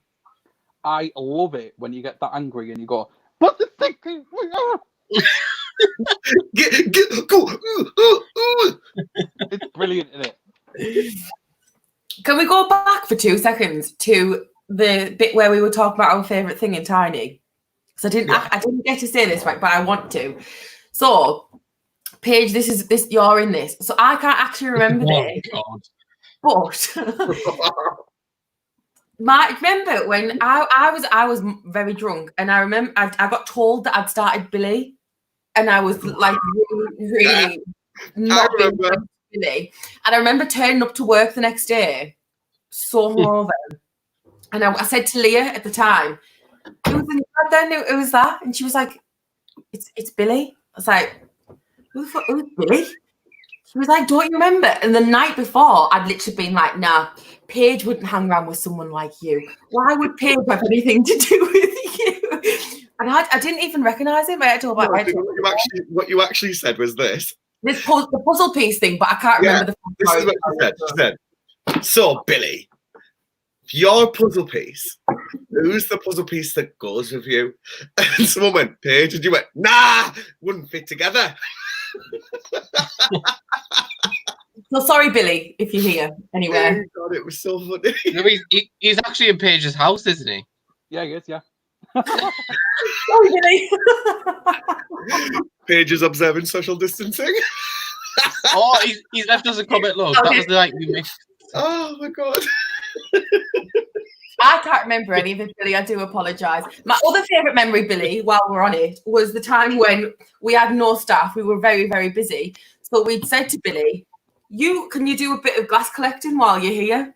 I love it when you get that angry and you go, "What the fuck?" Go. It's brilliant, isn't it? Can we go back for 2 seconds to the bit where we were talking about our favourite thing in Tiny? Because I didn't get to say this right, but I want to. So, Paige, this you're in this, so I can't actually remember this. But remember when I was very drunk, and I remember I got told that I'd started Billy, and I was like really not being Billy, and I remember turning up to work the next day so hungover, and I said to Leah at the time, it was that, and she was like, it's Billy. I was like, who's Billy? She was like, don't you remember? And the night before, I'd literally been like, nah, Paige wouldn't hang around with someone like you. Why would Paige have anything to do with you? And I didn't even recognise him. What you actually said was this. The puzzle piece thing, but I can't remember the this is what she said. So, Billy, your puzzle piece, who's the puzzle piece that goes with you? And someone went, Paige, and you went, nah, wouldn't fit together. So sorry, Billy, if you're here anywhere. Oh God, it was so funny. No, he's actually in Paige's house, isn't he? Yeah, he is, yeah. Sorry, Billy. Paige is observing social distancing. Oh, he's left us a comment, look. Okay. That was like we missed. Oh my God. I can't remember any of it, Billy. I do apologise. My other favourite memory, Billy, while we're on it, was the time when we had no staff. We were very, very busy. So we'd said to Billy, can you do a bit of glass collecting while you're here?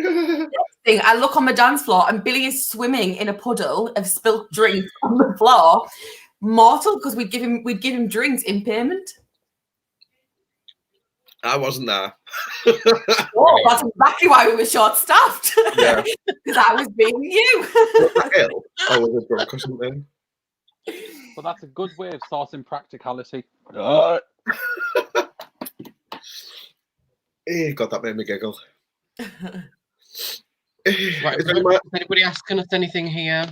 I look on the dance floor and Billy is swimming in a puddle of spilt drinks on the floor. Mortal, because we'd give him drinks in payment. I wasn't there. Oh, that's exactly why we were short-staffed. Yeah. Because I was being you. Was I ill? I was drunk or something. But that's a good way of sourcing practicality. God, that made me giggle. Right, Is is anybody asking us anything here?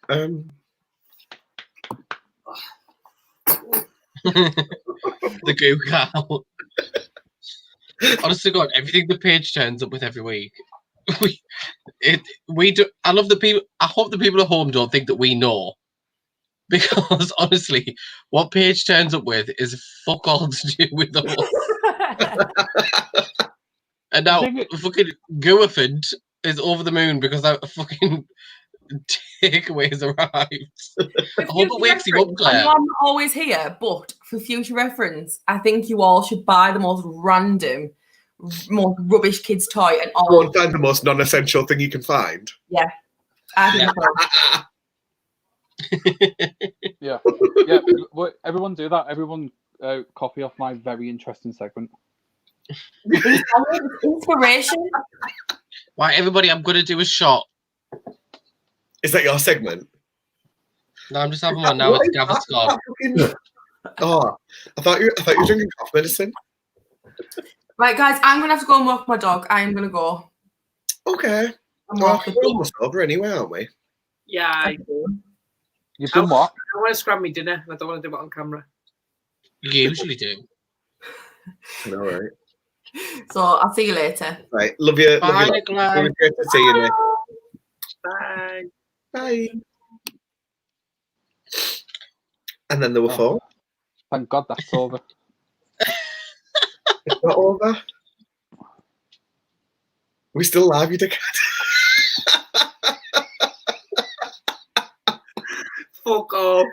The goo cow. Honestly, God, everything the page turns up with every week. We do. I love the people. I hope the people at home don't think that we know, because honestly, what Paige turns up with is fuck all to do with us. And now fucking Guerford is over the moon because that fucking takeaways arrived. I hope it wakes you up, I Claire. know I'm not always here, but for future reference, I think you all should buy the most random, most rubbish kids toy and all. Go and find the most non-essential thing you can find. Yeah, I think so. Yeah. Everyone do that. Everyone copy off my very interesting segment. Inspiration. Right, everybody, I'm going to do a shot. Is that your segment? No, I'm just having one now. It's Gavin Scott. Oh, I thought you were drinking cough medicine. Right, guys, I'm going to have to go and walk my dog. I am going to go. Okay. Well, we're almost over anyway, aren't we? Yeah, I do. You've done what? I want to scrap my dinner. I don't want to do it on camera. You usually do. All right. So I'll see you later. Right. Love you. Bye, love you. Nicola. It was great to see you, Nick. Bye. Bye. And then there were 4. Thank God that's over. It's not over. We still live, you dickhead. Fuck off.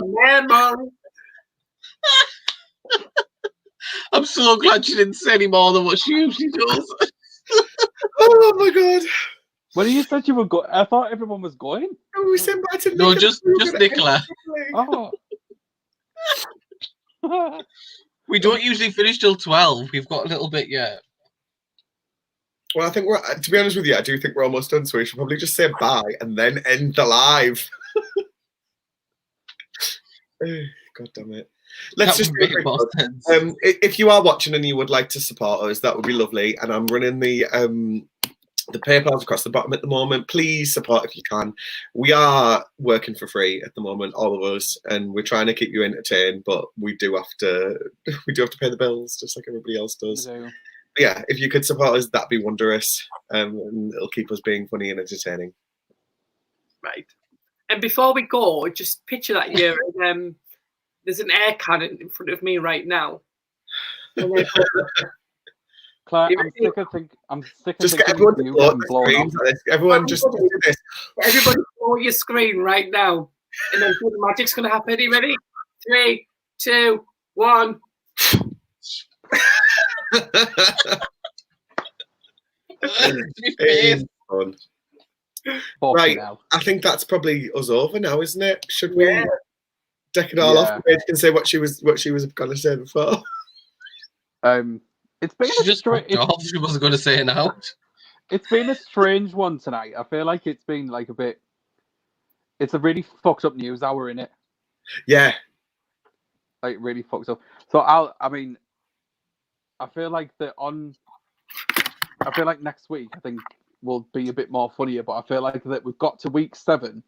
Man, Mom. I'm so glad she didn't say any more than what she usually does. Oh my God. When you said you were going, I thought everyone was going. Oh, we said bye to No, Nick. just Nicola. Oh. We don't usually finish till 12. We've got a little bit yet. Well, I think we're, to be honest with you, I do think we're almost done, so we should probably just say bye and then end the live. God damn it. Let's just do a quick one. If you are watching and you would like to support us, that would be lovely. And I'm running the PayPals across the bottom at the moment. Please support if you can. We are working for free at the moment, all of us, and we're trying to keep you entertained, but we do have to pay the bills just like everybody else does. But yeah, if you could support us, that'd be wondrous. And it'll keep us being funny and entertaining. Right. And before we go, just picture that you're in, there's an air cannon in front of me right now. Claire, I'm sick of just get thinking everyone you to blow getting the blown screen. off. Everyone just do this. Everybody blow your screen right now. And then the magic's going to happen. Are you ready? 3, 2, 1. Fun. Right, I think that's probably us over now, isn't it? Should we deck it all off? Paige can say what she was going to say before. It's been she just she wasn't going to say it now. It's been a strange one tonight. I feel like it's been like a bit. It's a really fucked up news hour, innit? Yeah. Like really fucked up. So I feel like next week I think will be a bit more funnier, but I feel like that we've got to week 7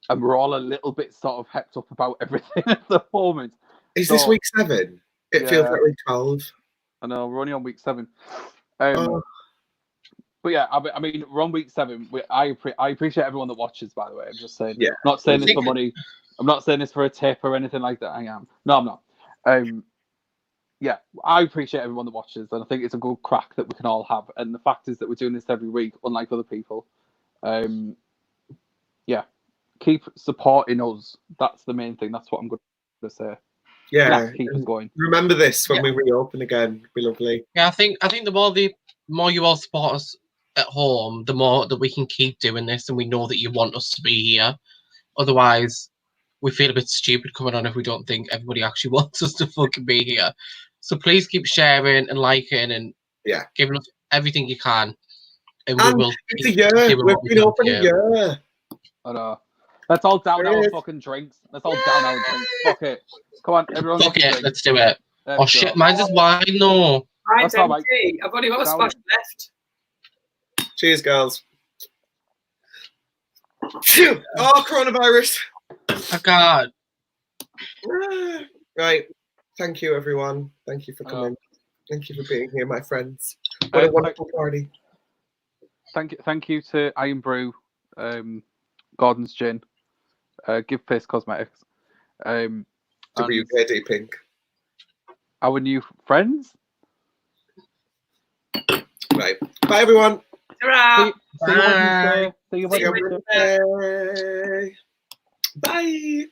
and we're all a little bit sort of hepped up about everything at the moment. Is this week 7? It feels like week 12. I know, we're only on week 7. But yeah, I mean, we're on week 7. I appreciate everyone that watches, by the way. I'm just saying. Yeah. I'm not saying this for money. I'm not saying this for a tip or anything like that. I am. No, I'm not. Yeah, I appreciate everyone that watches, and I think it's a good crack that we can all have. And the fact is that we're doing this every week, unlike other people. Yeah, keep supporting us. That's the main thing. That's what I'm going to say. Yeah, keep us going. Remember this when we reopen again. It'll be lovely. Yeah, I think the more you all support us at home, the more that we can keep doing this, and we know that you want us to be here. Otherwise, we feel a bit stupid coming on if we don't think everybody actually wants us to fucking be here. So please keep sharing and liking and giving us everything you can. And we will. It's a year. We've been open a year. I know. Let's all down our fucking drinks. Let's all down our drinks. Fuck it. Come on, everyone. Fuck it, let's do it. There Oh we shit, go. mine's just wine though. Mine's That's all right. empty. I've only got a Down splash it. left. Cheers, girls. Phew. Oh, coronavirus. Oh god. Right. Thank you, everyone. Thank you for coming. Oh. Thank you for being here, my friends. What a wonderful party. Thank you to Iron Brew, Gordon's Gin, Give Face Cosmetics, and WKD Pink. our new friends. Right. Bye, everyone. Ta-ra! See you Wednesday. See you See you Wednesday. Wednesday. Bye.